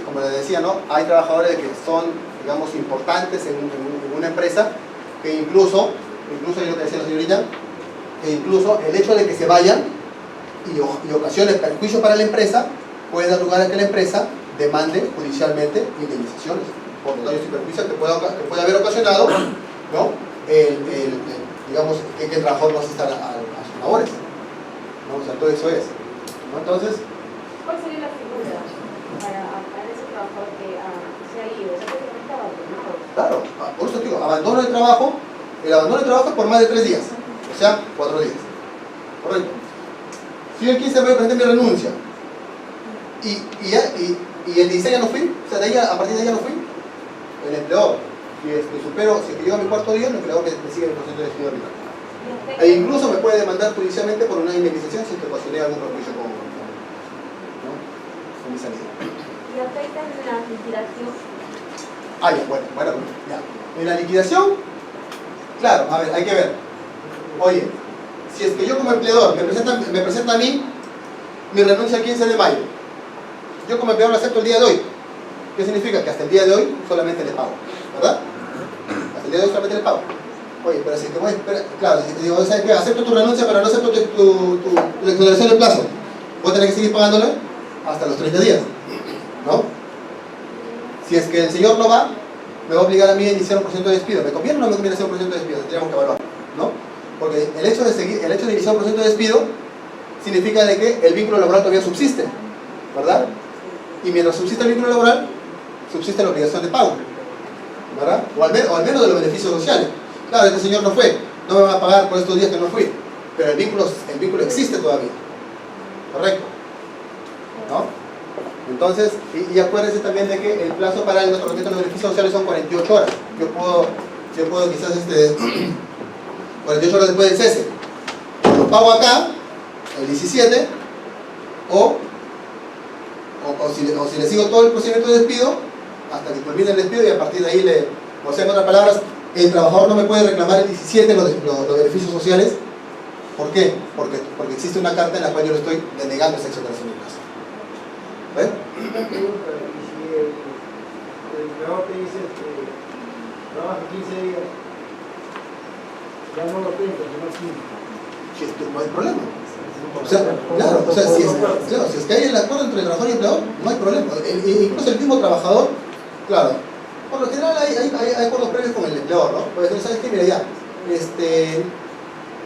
como les decía, ¿no? Hay trabajadores que son, digamos, importantes en una empresa, que incluso es lo que decía la señorita, que incluso el hecho de que se vayan y ocasione perjuicio para la empresa, puede dar lugar a que la empresa demande judicialmente indemnizaciones por daños y perjuicios que puede haber ocasionado, ¿no? Digamos, que el trabajador no asista a sus labores, ¿no? O sea, todo eso es, ¿no? Entonces, ¿cuál sería la figura para ese trabajador que se ha ido? O sea, que está abandonado. claro, por eso digo, abandono del trabajo, el abandono del trabajo es por más de 3 días, o sea, 4 días. Correcto. Si yo el 15 voy a presentar mi renuncia y el 16 ya no fui, o sea, de ahí, a partir de ahí ya no fui, el empleador, si es que llego a mi cuarto día, el empleador me sigue el proceso de despido arbitral. E incluso me puede demandar judicialmente por una indemnización si te ocasioné algún perjuicio con mi salida. ¿Y afecta en la liquidación? Ah, ya, bueno, ya. En la liquidación, claro, a ver, hay que ver. Oye, si es que yo como empleador me presenta a mí mi renuncia el 15 de mayo, yo como empleador lo acepto el día de hoy. ¿Qué significa? Que hasta el día de hoy solamente le pago, ¿verdad? Hasta el día de hoy solamente le pago. Oye, pero si te voy a esperar, claro, si te digo, ¿sabes qué? Acepto tu renuncia, pero no acepto tu exoneración del plazo. Voy a tener que seguir pagándole hasta los 30 días, ¿no? Si es que el señor no va, me va a obligar a mí a iniciar un procedimiento de despido. ¿Me conviene o no me conviene hacer un procedimiento de despido? Tendríamos que evaluar, ¿no? Porque el hecho de iniciar un procedimiento de despido significa de que el vínculo laboral todavía subsiste, ¿verdad? Y mientras subsiste el vínculo laboral, subsiste la obligación de pago, ¿verdad? O al menos de los beneficios sociales. Claro, este señor no fue, no me va a pagar por estos días que no fui, pero el vínculo existe todavía, ¿correcto? ¿No? Entonces, y acuérdense también de que el plazo para el otorgamiento de los beneficios sociales son 48 horas. Yo puedo quizás 48 horas después del cese. Lo pago acá, el 17, o si le sigo todo el procedimiento de despido, hasta que termine el despido y a partir de ahí o sea, en otras palabras, el trabajador no me puede reclamar el 17 los beneficios sociales. ¿Por qué? Porque existe una carta en la cual yo le estoy denegando esa exoneración de plazo. ¿Ven? Una pregunta, y si el empleador te dice que trabaja 15 días, ya no lo tengo, sino 15. No hay problema. O sea, claro, si es que hay el acuerdo entre el trabajador y el empleador, no hay problema. Incluso el mismo trabajador, claro, por lo general hay acuerdos previos con el empleador, ¿no? Pues, ¿sabes qué? Mira, ya,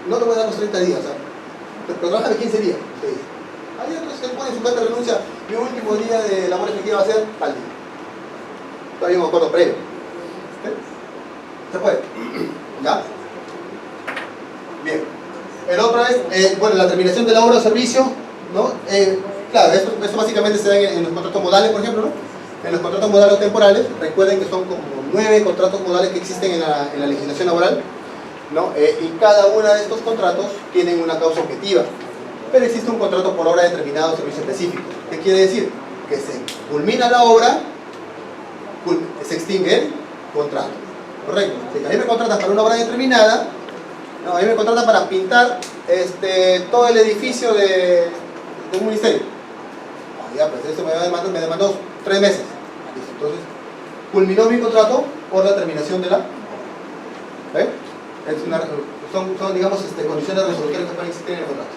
no te voy a dar los 30 días, ¿sabes? Pero trabaja de 15 días, te dice. Hay otros que ponen su carta de renuncia, mi último día de labor efectiva va a ser tal día. Todavía hay un acuerdo previo. ¿Sí? ¿Se puede? ¿Ya? Bien. El otro es, bueno, la terminación de la obra o servicio, ¿no? Claro, eso básicamente se da en los contratos modales, por ejemplo, ¿no? En los contratos modales o temporales, recuerden que son como 9 contratos modales que existen en la legislación laboral, ¿no? Y cada uno de estos contratos tienen una causa objetiva, pero existe un contrato por obra determinado o servicio específico. ¿Qué quiere decir? Que se culmina la obra, se extingue el contrato, ¿correcto? Si a mí me contratan para una obra determinada, no, a mí me contratan para pintar todo el edificio de un ministerio. Ya, pues eso me demandó 3 meses. Listo. Entonces, culminó mi contrato por la terminación de la... ¿Ve? Son digamos, condiciones resolutorias que pueden existir en el contrato.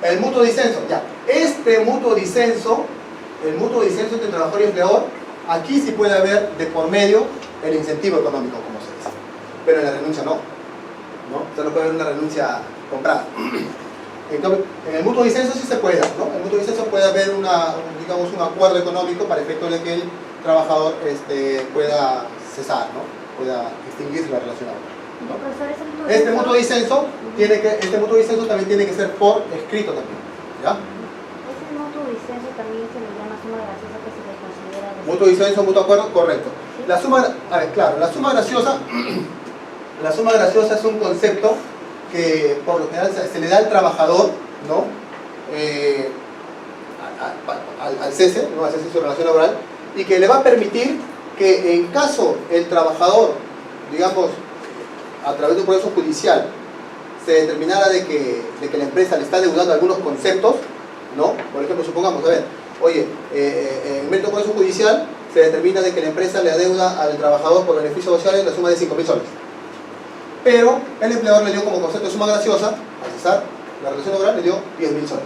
El mutuo disenso, ya. Este mutuo disenso, el mutuo disenso entre trabajador y empleador, aquí sí puede haber de por medio el incentivo económico, como se dice. Pero en la renuncia no. ¿No? Usted no puede haber una renuncia comprada. Entonces, en el mutuo disenso sí se puede dar, ¿no? En el mutuo disenso puede haber digamos, un acuerdo económico para efecto de que el trabajador pueda cesar, ¿no? Pueda extinguirse la relación laboral. Y profesor, ese mutuo Este mutuo disenso también tiene que ser por escrito también, ¿ya? Ese mutuo disenso también se le llama suma graciosa, que se le considera Mutuo disenso, mutuo acuerdo, correcto. La suma, a ver, claro, la suma graciosa es un concepto que por lo general se le da al trabajador, ¿no? Al cese, ¿no? Al cese de su relación laboral, y que le va a permitir que en caso el trabajador, digamos, a través de un proceso judicial, se determinara de que la empresa le está deudando algunos conceptos, ¿no? Por ejemplo, supongamos, a ver, oye, en medio de un proceso judicial se determina de que la empresa le adeuda al trabajador por beneficios sociales la suma de 5.000 soles. Pero el empleador le dio como concepto de suma graciosa, al cesar la relación laboral, le dio 10.000 soles.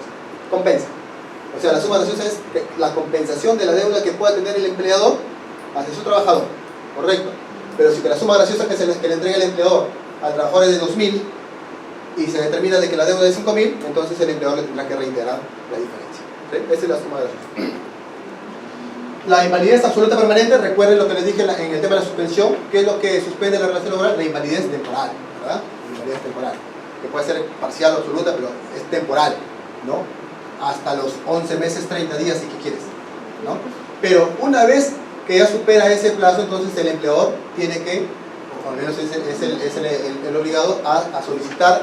Compensa. O sea, la suma graciosa es la compensación de la deuda que pueda tener el empleador hacia su trabajador. Correcto. Pero si que la suma graciosa que le entrega el empleador al trabajador es de 2.000 y se determina de que la deuda es de 5.000, entonces el empleador le tendrá que reintegrar la diferencia. ¿Sí? Esa es la suma graciosa. La invalidez absoluta permanente, recuerden lo que les dije en el tema de la suspensión. ¿Qué es lo que suspende la relación laboral? La invalidez temporal, ¿verdad? La invalidez temporal, que puede ser parcial o absoluta, pero es temporal, ¿no? Hasta los 11 meses, 30 días, si que quieres, ¿no? Pero una vez que ya supera ese plazo, entonces el empleador tiene que, o al menos es el obligado a solicitar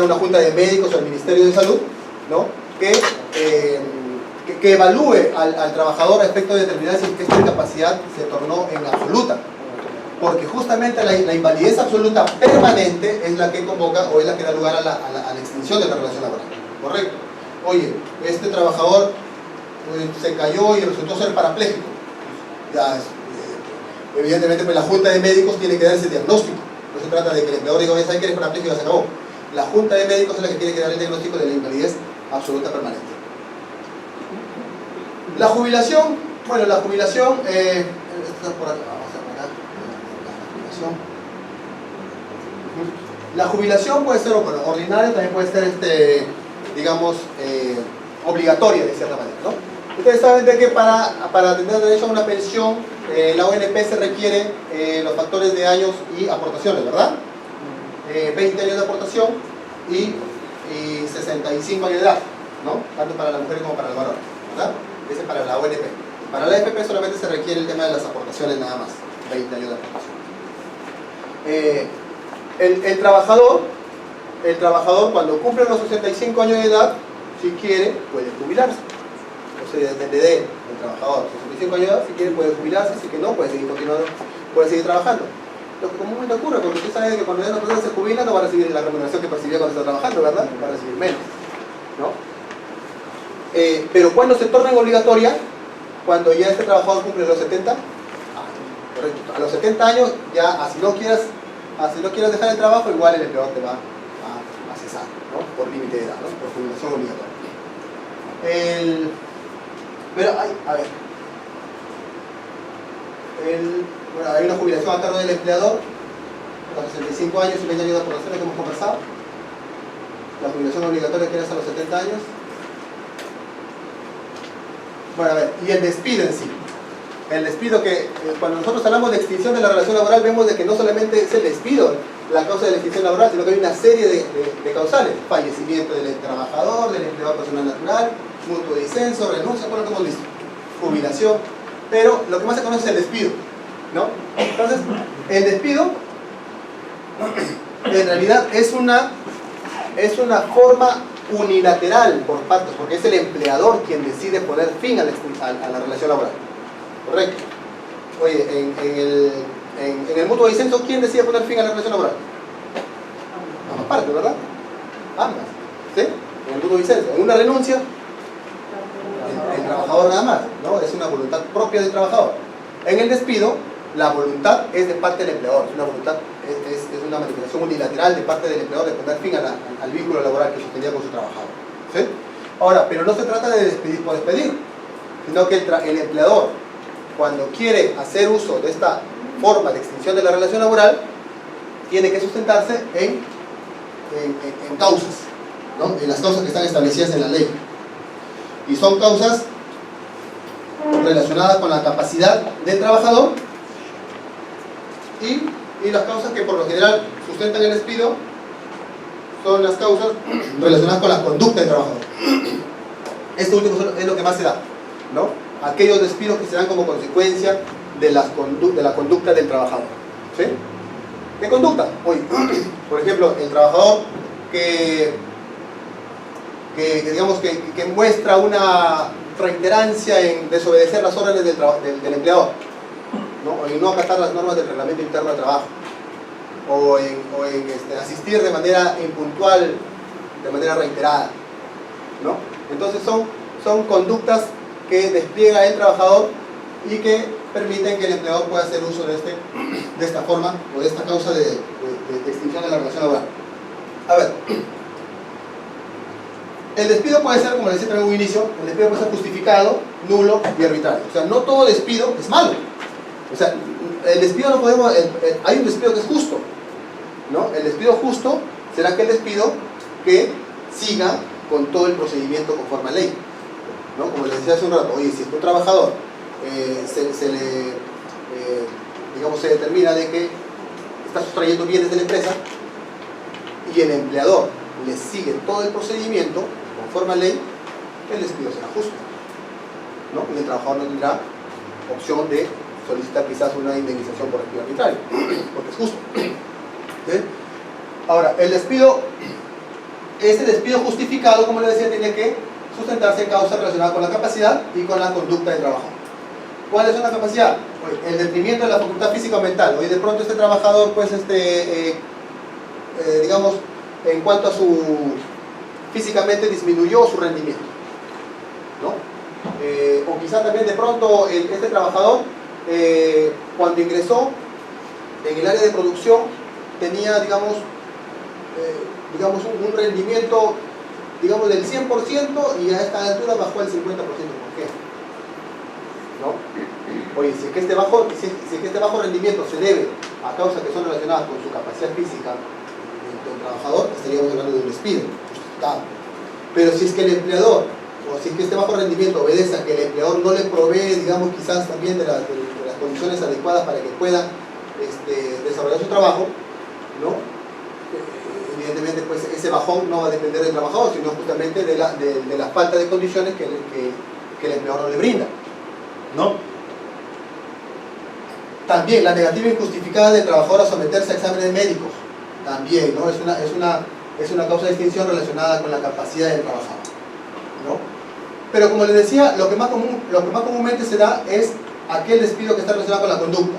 una junta de médicos o al Ministerio de Salud, ¿no? Que evalúe al trabajador a efecto de determinar si esta incapacidad se tornó en absoluta. Porque justamente la invalidez absoluta permanente es la que convoca o es la que da lugar a la extinción de la relación laboral. ¿Correcto? Oye, este trabajador se cayó y resultó ser parapléjico. Ya, evidentemente pues, la junta de médicos tiene que dar ese diagnóstico. No se trata de que el empleador diga, ¿sabe que eres parapléjico y ya se acabó? La junta de médicos es la que tiene que dar el diagnóstico de la invalidez absoluta permanente. La jubilación, bueno, la jubilación, está por acá, vamos a poner la jubilación puede ser, bueno, ordinaria, también puede ser, digamos, obligatoria de cierta manera, ¿no? Ustedes saben de que para tener derecho a una pensión, la ONP se requiere los factores de años y aportaciones, ¿verdad? 20 años de aportación y 65 años de edad, ¿no? Tanto para las mujeres como para el varón, ¿verdad? Ese es para la ONP. Para la AFP solamente se requiere el tema de las aportaciones nada más, 20 años de aportación. El trabajador cuando cumple los 65 años de edad, si quiere, puede jubilarse. O sea, depende del trabajador. 65 años de edad, si quiere, puede jubilarse, si que no, puede seguir continuando, puede seguir trabajando. Lo que comúnmente ocurre, porque usted sabe que cuando una persona se jubila no va a recibir la remuneración que percibía cuando está trabajando, ¿verdad? Va a recibir menos, ¿no? Pero cuando se torna obligatoria, cuando ya este trabajador cumple los 70 años, correcto, a los 70 años ya, así no quieras dejar el trabajo, igual el empleador te va a cesar, ¿no? Por límite de edad, ¿no? Por jubilación obligatoria. Pero hay una jubilación a cargo del empleador a los 65 años y 20 años de aportaciones que hemos conversado. La jubilación obligatoria que es a los 70 años. Bueno, a ver, y el despido en sí. El despido que, cuando nosotros hablamos de extinción de la relación laboral, vemos de que no solamente es el despido la causa de la extinción laboral, sino que hay una serie de causales. Fallecimiento del trabajador, del empleado personal natural, mutuo disenso, renuncia, bueno, lo que hemos visto. Jubilación. Pero lo que más se conoce es el despido, ¿no? Entonces, el despido, en realidad, es una forma unilateral por partes, porque es el empleador quien decide poner fin a la relación laboral. Correcto. Oye, en el mutuo disenso, ¿quién decide poner fin a la relación laboral? Ambas partes, ¿verdad? Ambas. ¿Sí? En el mutuo disenso. En una renuncia, el trabajador nada más, ¿no? Es una voluntad propia del trabajador. En el despido, la voluntad es de parte del empleador, es una voluntad, es una manifestación unilateral de parte del empleador de poner fin al vínculo laboral que sostenía con su trabajador. ¿Sí? Ahora, pero no se trata de despedir por despedir, sino que el empleador, cuando quiere hacer uso de esta forma de extinción de la relación laboral, tiene que sustentarse en causas, ¿no? En las causas que están establecidas en la ley. Y son causas relacionadas con la capacidad del trabajador y las causas que por lo general sustentan el despido son las causas relacionadas con la conducta del trabajador. Esto último es lo que más se da, ¿no? Aquellos despidos que se dan como consecuencia de la conducta del trabajador. ¿Sí? ¿Qué conducta? Hoy, por ejemplo, el trabajador que muestra una reiterancia en desobedecer las órdenes del empleador, ¿no? O en no acatar las normas del reglamento interno de trabajo, o en asistir de manera impuntual, de manera reiterada, ¿no? Entonces son conductas que despliega el trabajador y que permiten que el empleador pueda hacer uso de esta forma o de esta causa de extinción de la relación laboral. A ver, el despido puede ser, como les decía también en un inicio, el despido puede ser justificado, nulo y arbitrario. O sea, no todo despido es malo. O sea, el despido no podemos... hay un despido que es justo, ¿no? El despido justo será aquel despido que siga con todo el procedimiento conforme a ley, ¿no? Como les decía hace un rato, oye, si un trabajador se determina de que está sustrayendo bienes de la empresa y el empleador le sigue todo el procedimiento conforme a ley, el despido será justo, ¿no? Y el trabajador no tendrá opción de solicitar quizás una indemnización por despido arbitrario, porque es justo. ¿Sí? Ahora, el despido, ese despido justificado, como les decía, tiene que sustentarse en causas relacionadas con la capacidad y con la conducta del trabajador. ¿Cuál es una capacidad? Pues el detrimento de la facultad física o mental. Hoy de pronto este trabajador, pues, digamos, en cuanto a físicamente disminuyó su rendimiento, ¿no? O quizá también de pronto este trabajador, cuando ingresó en el área de producción, tenía, digamos, un rendimiento, digamos, del 100% y a esta altura bajó el 50%. ¿Por qué? ¿No? Oye, si es que este bajo rendimiento se debe a causas que son relacionadas con su capacidad física del trabajador, estaríamos hablando de un despido justificado. Pero si es que el empleador, o si es que este bajo rendimiento obedece a que el empleador no le provee, digamos, quizás también de las condiciones adecuadas para que pueda desarrollar su trabajo, ¿no? Evidentemente, pues ese bajón no va a depender del trabajador, sino justamente de la falta de condiciones que el empleador no le brinda, ¿no? También la negativa injustificada del trabajador a someterse a exámenes médicos, también, ¿no? Es una causa de extinción relacionada con la capacidad del trabajador, ¿no? Pero como les decía, lo que más comúnmente se da es aquel despido que está relacionado con la conducta,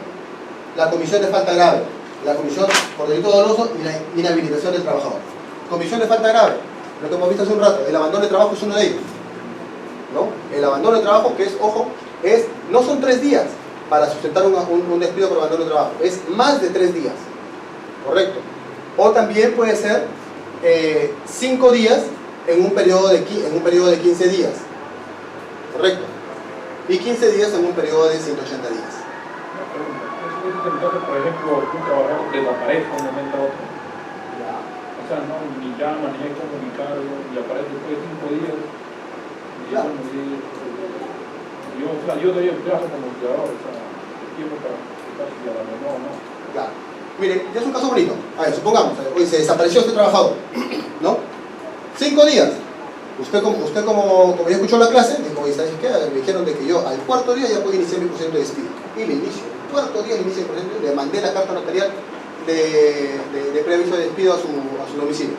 la comisión de falta grave, la comisión por delito doloso y la inhabilitación del trabajador. Comisión de falta grave, lo que hemos visto hace un rato, el abandono de trabajo es uno de ellos, ¿no? El abandono de trabajo, que es, ojo, no son 3 días para sustentar un despido por abandono de trabajo, es más de 3 días, ¿correcto? O también puede ser 5 días en un periodo de 15 días, ¿correcto? Y 15 días en un periodo de 180 días. Entonces, por ejemplo, un trabajador desaparece de un momento a otro. O sea, no, ni llama, ni hay comunicarlo, y aparece después de 5 días. Yo doy el plazo como empleador, o sea, tiempo para explicar si la abandonó o no. Claro. Miren, ya es un caso bonito. A ver, supongamos, hoy se desapareció este trabajador, ¿no? 5 días. Usted como ya escuchó la clase, dijo, ¿sabes qué? Me dijeron de que yo al 4.º día ya puedo iniciar mi procedimiento de despido. Y le inicio. El 4.º día le inicio el procedimiento, le mandé la carta notarial de preaviso de despido a su domicilio.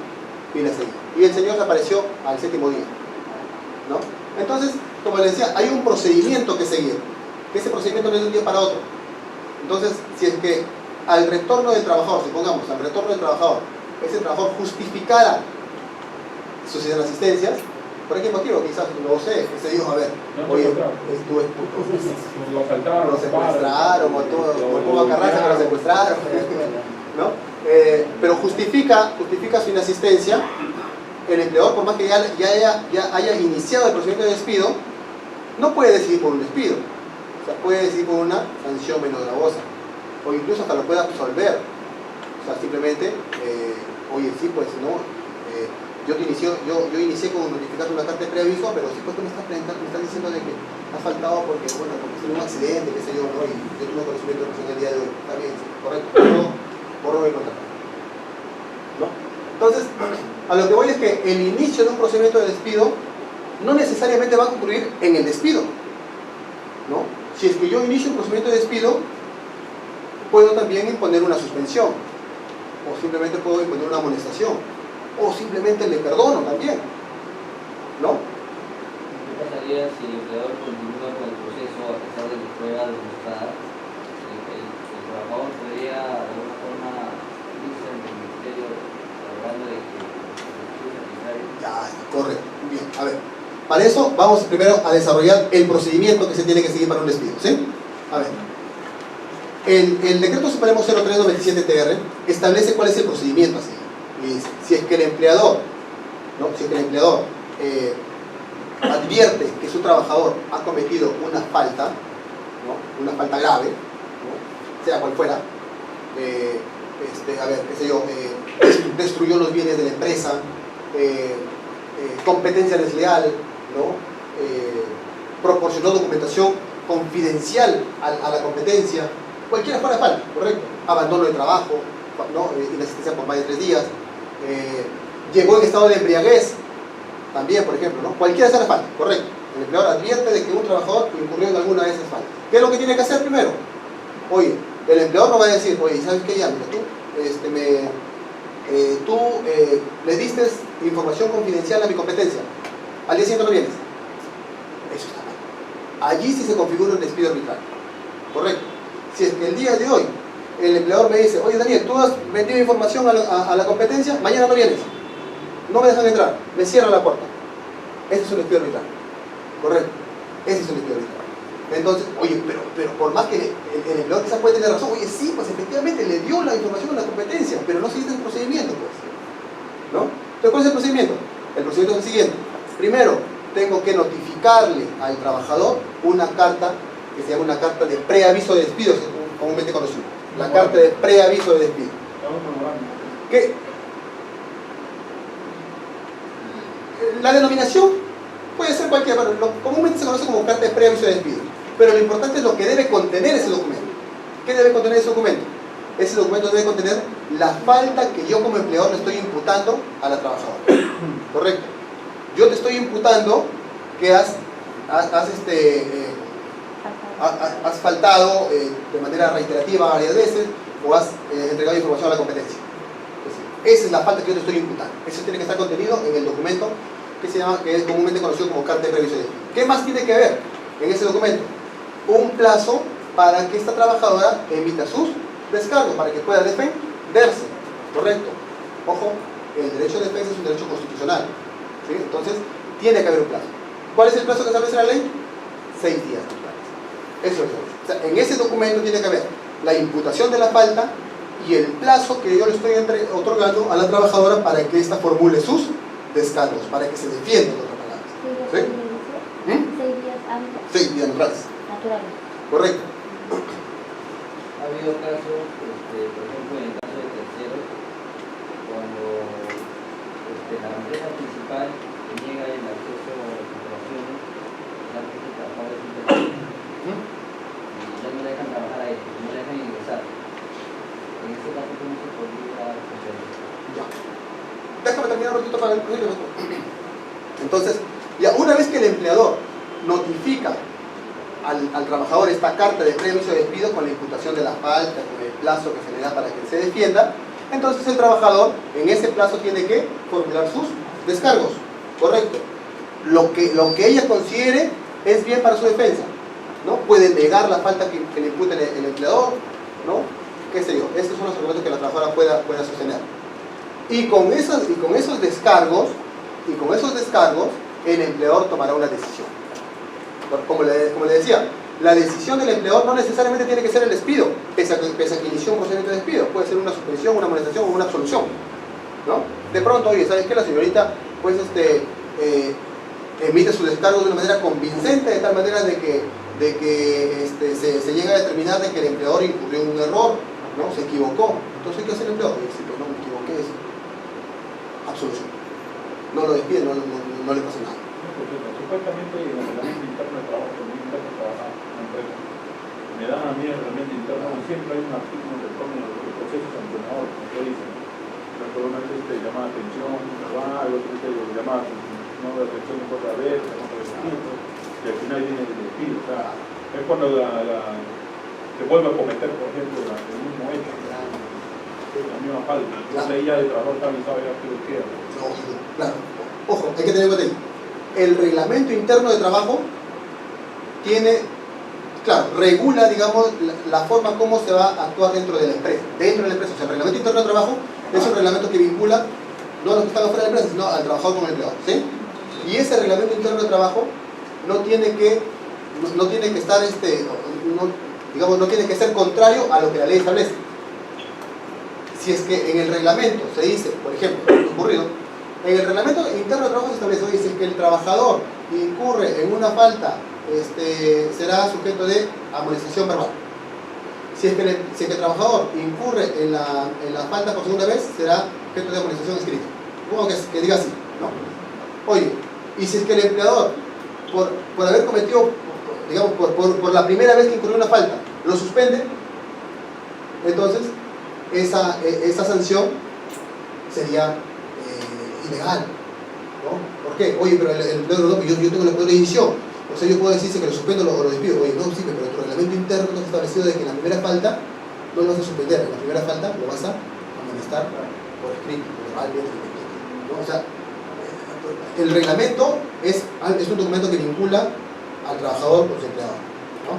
Y le seguí. Y el señor desapareció al 7.º día, ¿no? Entonces, como les decía, hay un procedimiento que seguir. Que ese procedimiento no es de un día para otro. Entonces, si es que al retorno del trabajador, supongamos, al retorno del trabajador, ese trabajador justificara sus inasistencias, ¿Por qué motivo? Quizás no sé, qué sé yo, a ver, No, oye, no, tú lo asaltaron, lo secuestraron, o todo, como Carranza que lo secuestraron, ¿no? Pero justifica su inasistencia. El empleador, por más que ya haya iniciado el procedimiento de despido, no puede decidir por un despido. O sea, puede decidir por una sanción menos gravosa. O incluso hasta lo puede absolver. O sea, simplemente, oye, sí, pues, ¿no? Yo inicié con notificar una carta de preaviso, pero sí, pues tú me estás diciendo de que has faltado porque, bueno, porque tuve un accidente, qué sé yo, ¿no? Y yo tuve conocimiento de la persona el día de hoy. Está bien, sí, correcto. No, borro el contrato. ¿No? Entonces, a lo que voy es que el inicio de un procedimiento de despido no necesariamente va a concluir en el despido, ¿no? Si es que yo inicio un procedimiento de despido, puedo también imponer una suspensión, o simplemente puedo imponer una amonestación, o simplemente le perdono también, ¿no? ¿Qué pasaría si el empleador continúa con el proceso a pesar de las pruebas demostradas? El trabajador podría de alguna forma irse al ministerio hablando de que es necesario. Ya, correcto, bien, a ver. Para eso vamos primero a desarrollar el procedimiento que se tiene que seguir para un despido, ¿sí? A ver. El Decreto Supremo 03/97-TR establece cuál es el procedimiento a seguir. Y dice, si es que el empleador, ¿no? Si es que el empleador advierte que su trabajador ha cometido una falta, ¿no? Una falta grave, ¿no? Sea cual fuera, a ver, qué sé yo, destruyó los bienes de la empresa, competencia desleal, ¿no? Proporcionó documentación confidencial a la competencia, cualquiera fuera de falta, correcto, abandono de trabajo, ¿no? Inasistencia por más de 3 días, llegó en estado de embriaguez, también, por ejemplo, ¿no? Cualquiera sea la falta, correcto. El empleador advierte de que un trabajador incurrió en alguna de esas faltas. ¿Qué es lo que tiene que hacer primero? Oye, el empleador no va a decir, oye, ¿sabes qué? Ya, mira, tú le diste información confidencial a mi competencia, al día siguiente no vienes. Eso está mal. Allí sí se configura un despido arbitrario, correcto. Si es que el día de hoy el empleador me dice, oye Daniel, tú has vendido información a la competencia, mañana no vienes, no me dejan entrar, me cierran la puerta. Ese es un despido arbitrario, correcto. Ese es un despido arbitrario. Entonces, oye, pero por más que el empleador quizás puede tener razón, oye, sí, pues efectivamente le dio la información a la competencia, pero no seguiste el procedimiento, pues, ¿no? Entonces, ¿cuál es el procedimiento? El procedimiento es el siguiente. Primero, tengo que notificarle al trabajador una carta que se llama una carta de preaviso de despido, comúnmente conocida. La carta de preaviso de despido. ¿Qué? La denominación puede ser cualquiera, pero comúnmente se conoce como carta de preaviso de despido. Pero lo importante es lo que debe contener ese documento. ¿Qué debe contener ese documento? Ese documento debe contener la falta que yo como empleador le estoy imputando a la trabajadora. ¿Correcto? Yo te estoy imputando que has faltado de manera reiterativa varias veces o has entregado información a la competencia. Esa es la falta que yo te estoy imputando. Eso tiene que estar contenido en el documento que es comúnmente conocido como carta de preaviso de despido. ¿Qué más tiene que haber en ese documento? Un plazo para que esta trabajadora emita sus descargos, para que pueda defenderse. ¿Correcto? Ojo, el derecho de defensa es un derecho constitucional, ¿sí? Entonces, tiene que haber un plazo. ¿Cuál es el plazo que establece la ley? 6 días. Eso es. O sea, en ese documento tiene que haber la imputación de la falta y el plazo que yo le estoy otorgando a la trabajadora para que ésta formule sus descargos, para que se defienda, en otras palabras. ¿Sí? 6 días hábiles. 6 días naturales. Naturales. Correcto. Ha habido casos, por ejemplo, en el caso de terceros, cuando la empresa principal niega el acceso a las instalaciones, la empresa trabajadora es un tercero, y ya no dejan trabajar a ellos, no dejan ingresar. En este caso, ¿cómo se podría hacer? Ya. Déjame terminar un ratito para el proyecto. Entonces, ya una vez que el empleador notifica al trabajador esta carta de preaviso de despido con la imputación de la falta, con el plazo que se le da para que se defienda, entonces el trabajador en ese plazo tiene que formular sus descargos, correcto. Lo que ella considere es bien para su defensa, ¿no? Puede negar la falta que le impute el empleador, ¿no? Qué sé yo, estos son los argumentos que la trabajadora pueda sostener. Y con esos descargos, el empleador tomará una decisión. Como le decía, la decisión del empleador no necesariamente tiene que ser el despido, pese a que inició un procedimiento de despido. Puede ser una suspensión, una amonestación o una absolución, ¿no? De pronto, oye, ¿sabes qué? La señorita pues emite su descargo de una manera convincente, de tal manera de que se llega a determinar de que el empleador incurrió en un error, ¿no? Se equivocó. Entonces, ¿qué hace el empleador? Dice, pues no me equivoqué, es absolución. No lo despide, no le pasa nada. Supuestamente en el reglamento interno de trabajo, cuando yo intento trabajar en una empresa, me dan a mí el reglamento interno, siempre hay un artículo que pone el proceso sancionador, como usted dice. Una vez llamada atención verbal, otro llamada no de atención de otra vez, no de despido, y al final viene el despido. O sea, es cuando se vuelve a cometer, por ejemplo, el mismo hecho, la misma falta. Entonces ahí ya el trabajador está avisado ya que lo queda. Claro. Ojo, hay que tener en cuenta. El reglamento interno de trabajo tiene, claro, regula, digamos, la forma como se va a actuar dentro de la empresa. Dentro de la empresa, o sea, el reglamento interno de trabajo es un reglamento que vincula no a los que están afuera de la empresa, sino al trabajador con el empleador, ¿sí? Y ese reglamento interno de trabajo no tiene que estar, no tiene que ser contrario a lo que la ley establece. Si es que en el reglamento se dice, por ejemplo, lo ocurrido, en el reglamento interno de trabajo se establece, oye, si es que el trabajador incurre en una falta, será sujeto de amonestación verbal. Si es que el trabajador incurre en la falta por segunda vez, será objeto de amonestación escrita. Supongo que diga así, ¿no? Oye, y si es que el empleador, por haber cometido, digamos, por la primera vez que incurrió en una falta, lo suspende, entonces esa sanción sería ilegal, ¿no? ¿Por qué? Oye, pero el empleador no, yo tengo la poder de decisión. O sea, yo puedo decirse que lo suspendo o lo despido. Oye, no, sí, pero tu reglamento interno está establecido de que en la primera falta no lo vas a suspender. En la primera falta lo vas a amonestar por escrito, verbalmente, ¿no? O sea, el reglamento es un documento que vincula al trabajador con su empleador, ¿no?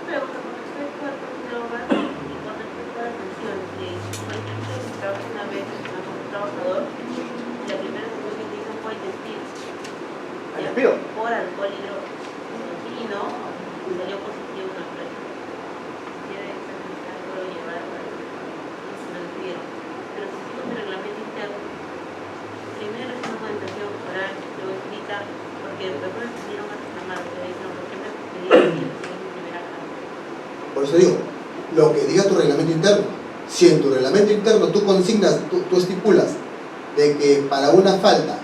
Pero con respecto al drogas y con respecto a las sanciones, por ejemplo, si trabajas una vez con un trabajador, la primera sanción que te dicen fue el despido. ¿El despido? Por alcohol y drogas. Y no, salió positivo una prueba. Quiere examinar, puedo llevar a me despidieron. Pero si sigo mi reglamento interno, primero es una amonestación oral, luego escrita, porque las personas que vinieron a reclamar, que me dicen, ¿por qué me despidieron y recibí mi primera carta? Por eso digo, lo que diga tu reglamento interno. Si en tu reglamento interno tú consignas, tú estipulas de que para una falta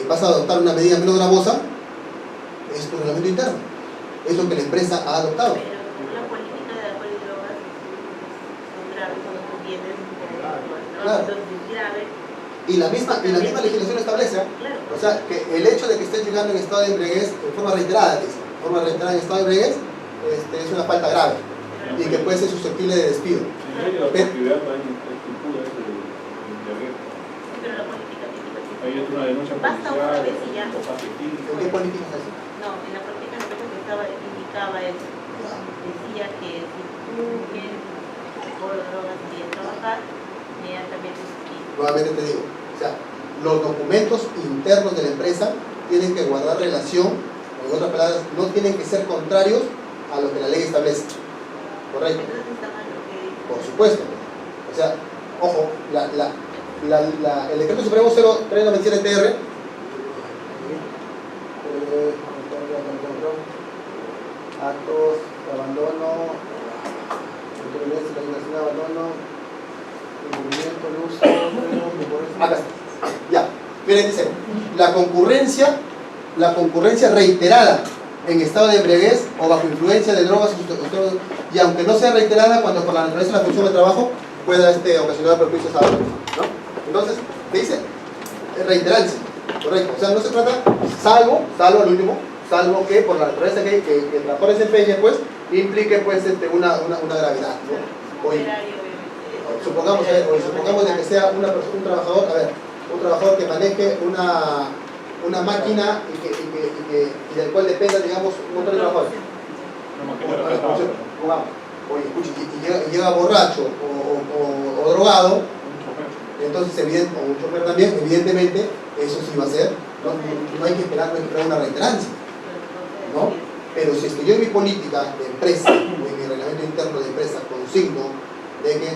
vas a adoptar una medida menos gravosa, es tu reglamento interno. Es lo que la empresa ha adoptado. Pero la política de alcohol y drogas son graves cuando tú tienes Claro. entonces es grave. Y la misma legislación establece, Claro. o sea, que el hecho de que estés llegando en estado de embriaguez en forma reiterada, en estado de embriaguez, es una falta grave y que puede ser susceptible de despido. Si no hay la actividad también estipula eso del embriaguez. Pero la política tiene que Ahí es una denuncia basta una policial, vez y ya. o paquetín. ¿En qué política es eso? No, en la política de que indicaba eso. Decía que si tú quieres alcohol o drogas y trabajar, inmediatamente despido. Nuevamente te digo, o sea, los documentos internos de la empresa tienen que guardar relación, o en otras palabras, no tienen que ser contrarios a lo que la ley establece. ¿Correcto? Entonces está mal lo que dice. Por supuesto. O sea, ojo, el decreto supremo 0397-TR actos de abandono, la de abandono, incumplimiento, el uso, acá está. Ya, miren, dice, la concurrencia reiterada en estado de embriaguez o bajo influencia de drogas y aunque no sea reiterada cuando por la naturaleza de la función de trabajo pueda ocasionar perjuicios a otros, ¿no? Entonces, ¿qué dice? Reiterancia, correcto. O sea, no se trata, salvo al último, salvo que por la naturaleza que el trabajador desempeñe, pues, implique, pues, una gravedad, ¿no? Supongamos de que sea un trabajador, un trabajador que maneje una máquina y del cual dependa, digamos, un montón de trabajadores. Oye, escucha, y llega borracho o drogado, entonces, o un chofer también, evidentemente, eso sí va a ser no hay que esperar una reiterancia, ¿no? Pero si es que yo en mi política de empresa o en mi reglamento interno de empresa consigno de que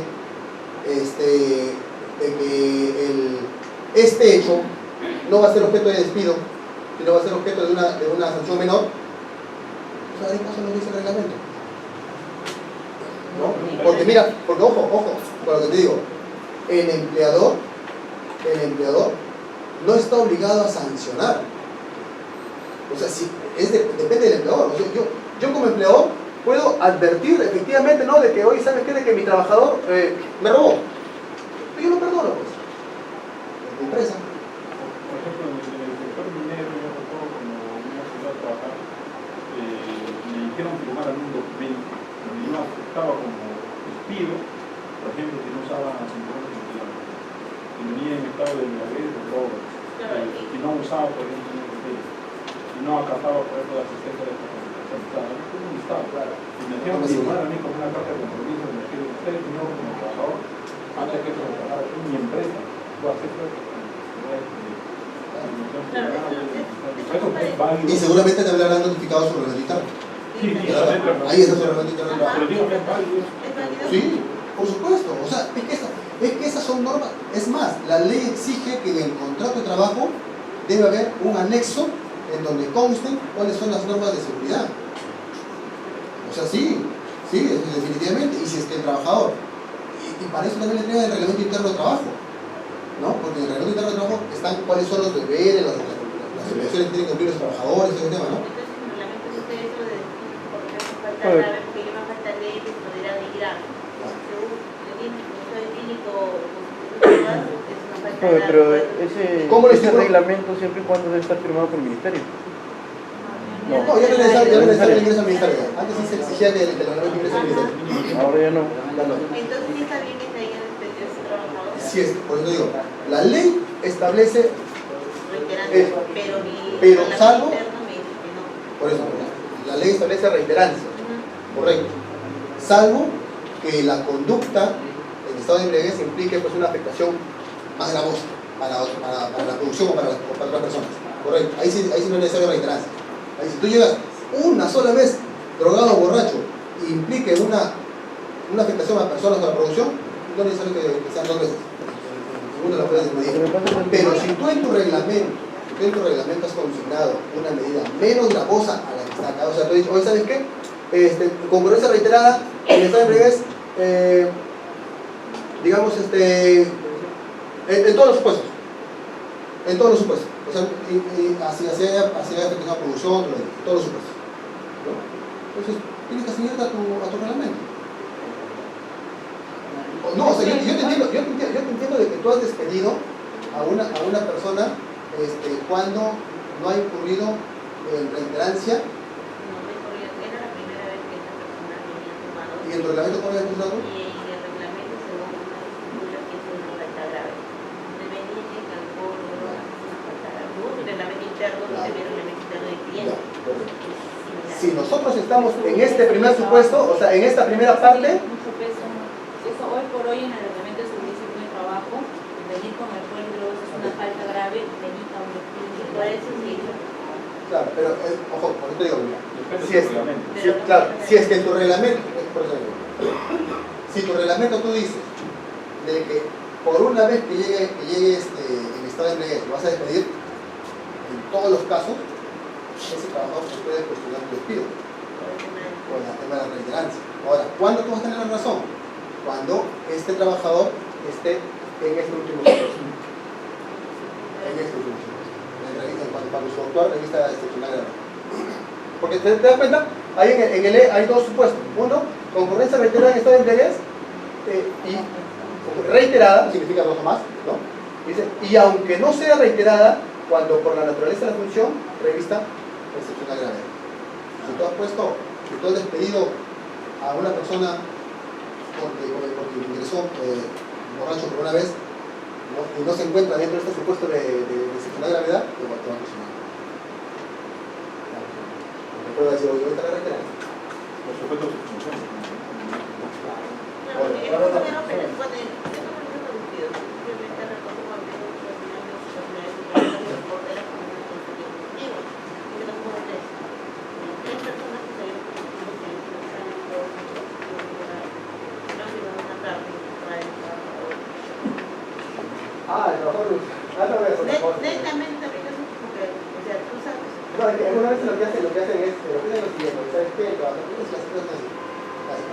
este hecho no va a ser objeto de despido, sino va a ser objeto de una sanción menor, pues ahí paso lo que dice el reglamento, ¿no? Porque mira, porque ojo, con lo que te digo, el empleador no está obligado a sancionar. O sea, si depende del empleador. O sea, yo como empleador puedo advertir efectivamente, ¿no?, de que hoy, ¿sabes qué?, de que mi trabajador me robó. Pero yo lo perdono, pues. Es mi empresa. Por ejemplo, en el sector minero, yo recuerdo cuando me iba a trabajar, me dijeron firmar algún documento donde yo aceptaba como despido, por ejemplo, que no usaba cinturones de seguridad, que venía en estado de embriaguez o drogas, que no usaba, por ejemplo, y no acataba, por ejemplo, la asistencia de un estado, claro. Y me hicieron firmar a mí con una carta de compromiso de que usted, señor, como trabajador, antes que trabajar en mi empresa, tú aceptas Y seguramente te habrán notificado sobre el interno. Sí, ahí está sobre el interno. Pero digo que es válido. Sí, por supuesto. O sea, es que esas son normas. Es más, la ley exige que en el contrato de trabajo debe haber un anexo en donde consten cuáles son las normas de seguridad. O sea, sí, definitivamente. Y si es que el trabajador, y para eso también le entrega el reglamento interno de trabajo, ¿no? Porque en el reglamento interno de trabajo están cuáles son los deberes, las obligaciones que tienen que cumplir los trabajadores, ese tema, ¿no? Entonces, en el reglamento dice eso de porque hace falta grave, porque lleva falta ley de tolerabilidad grave. Según el clínico, es una falta grave. Pero ¿Cómo lo ese estipula? reglamento siempre y cuando debe estar firmado por el ministerio. No, ya no es necesario el ingreso al ministerio. Antes sí se exigía que el reglamento ingrese al ministerio. Ahora ya no. Entonces, sí está bien que se haya despedido a ese trabajador. Sí, por eso digo, la ley establece, Reiterando, pero salvo, interno me dice que no. por eso, la ley establece reiterancia, correcto, salvo que la conducta en estado de embriaguez implique pues una afectación más gravosa para la producción o para otras personas, correcto, ahí sí no es necesario reiterancia. Ahí si tú llegas una sola vez drogado o borracho y implique una afectación a personas o a la producción, no es necesario que sean dos veces. Uno la puedes medir. Pero si tú en tu reglamento has consignado una medida menos gravosa a la que está acá, o sea, tú has dicho, oye, ¿sabes qué? Concurrencia reiterada en estado de embriaguez, digamos, en todos los supuestos. En todos los supuestos. O sea, así afectación a la producción, en todos los supuestos, ¿no? Entonces, tienes que asignarte a tu reglamento. No, o sea, yo te entiendo de que tú has despedido a una persona cuando no ha incurrido en reiterancia. No me corrió, era la primera vez que esta persona venía tomado. ¿Y el reglamento cómo había acusado? Y en el reglamento según una estipula que es una falta grave. De venir en alcohol, drogas, es una falta grave. No, el reglamento interno, no se ve el reglamento interno del cliente. Si nosotros estamos en este primer supuesto, o sea, en esta primera parte, Mucho peso. Eso hoy por hoy en el reglamento de seguridad y de trabajo, venir con alcohol y drogas es una falta grave, venir a un despido. Por eso sí. claro, pero ojo, por eso te digo, Depende si del es, reglamento. claro, si es que en tu reglamento, por eso digo, si tu reglamento tú dices de que por una vez que llegue en estado de embriaguez lo vas a despedir, en todos los casos, ese trabajador se puede cuestionar tu despido por el tema de la reiterancia. Ahora, ¿cuándo tú vas a tener la razón? Cuando este trabajador esté en este último supuesto. En este último supuesto. Cuando su actual revista excepcional grave. Porque te das cuenta, ahí en el E hay dos supuestos. Uno, concurrencia reiterada en estado de embriaguez, y reiterada, significa dos o más, ¿no? Dice, y aunque no sea reiterada, cuando por la naturaleza de la función, revista excepcional grave. Si tú has despedido a una persona porque ingresó borracho por una vez, ¿no? Y no se encuentra dentro de este supuesto de excepcional gravedad, te va a presionar. Puedo decir, oye, ahorita la reitera. Los sujetos de función. Claro, porque no pero eso no me despido. Simplemente recuerdo cuando yo Ah, el trabajador lucha. Ah, no, es otra cosa. Netamente ahorita es porque, o sea, tú sabes. No, es que algunas veces lo que hacen es lo siguiente, ¿sabes qué? El trabajador lucha hace cosas así.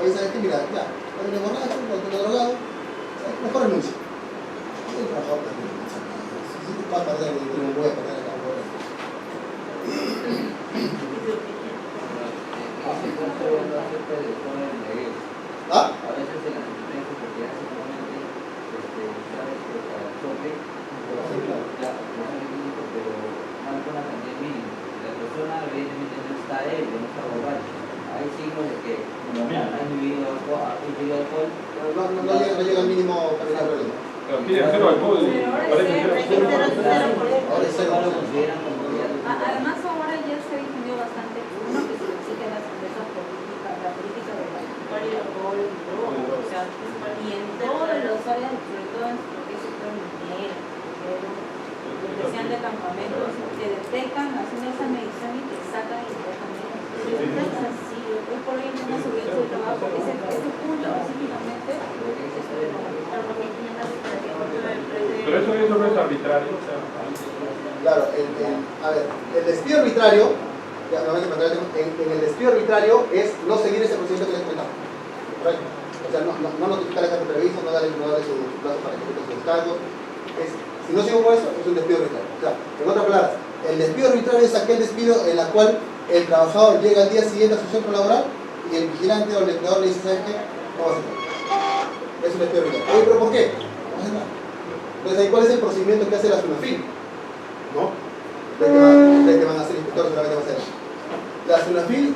Oye, ¿sabes qué? Mira, ya, cuando me borracho, cuando me drogado, ¿sabes? Mejor renuncia. Y el trabajador también renuncia. Si tú vas a perder, no voy a perder acá. ¿Ah? A veces en las empresas, porque hace normalmente, sabes que para el choque, ya, no es clínico, pero marca una cantidad mínima. La persona evidentemente no está ebrio, no está borracho. Hay signos de que ha inhibido alcohol. No llega al mínimo para el problema. Pero piden cero alcohol, parece cero. Ahora es cero. Lo consideran como ya. Además ahora ya se difundió bastante, uno que se le exige a las empresas la política de alcohol y droga, o sea, y en todas las áreas, sobre todo en lo que es el sector minero, donde sean de campamentos, te detectan haciendo esa medición y te sacan inmediatamente. Sí, hoy por hoy en una seguridad de trabajo, ese punto específicamente, Pero eso no es arbitrario, o sea. Claro, a ver, el despido arbitrario, en el despido arbitrario es no seguir ese procedimiento que les comentaba. Correcto. O sea, no notificar a jefe previsto, no darle su plazo para que ejecuta su descargo. Si no sigo con eso, es un despido arbitrario. O sea, en otras palabras, el despido arbitrario es aquel despido en la cual el trabajador llega al día siguiente a su centro laboral y el vigilante o el empleador le dice, ¿sabes qué? No vas a hacer nada. Es un despido arbitrario. Oye, ¿pero por qué? No vas a hacer nada. Entonces, ahí, ¿cuál es el procedimiento que hace la SUNAFIL? ¿No? De que van a ser inspectores, solamente va a ser. La SUNAFIL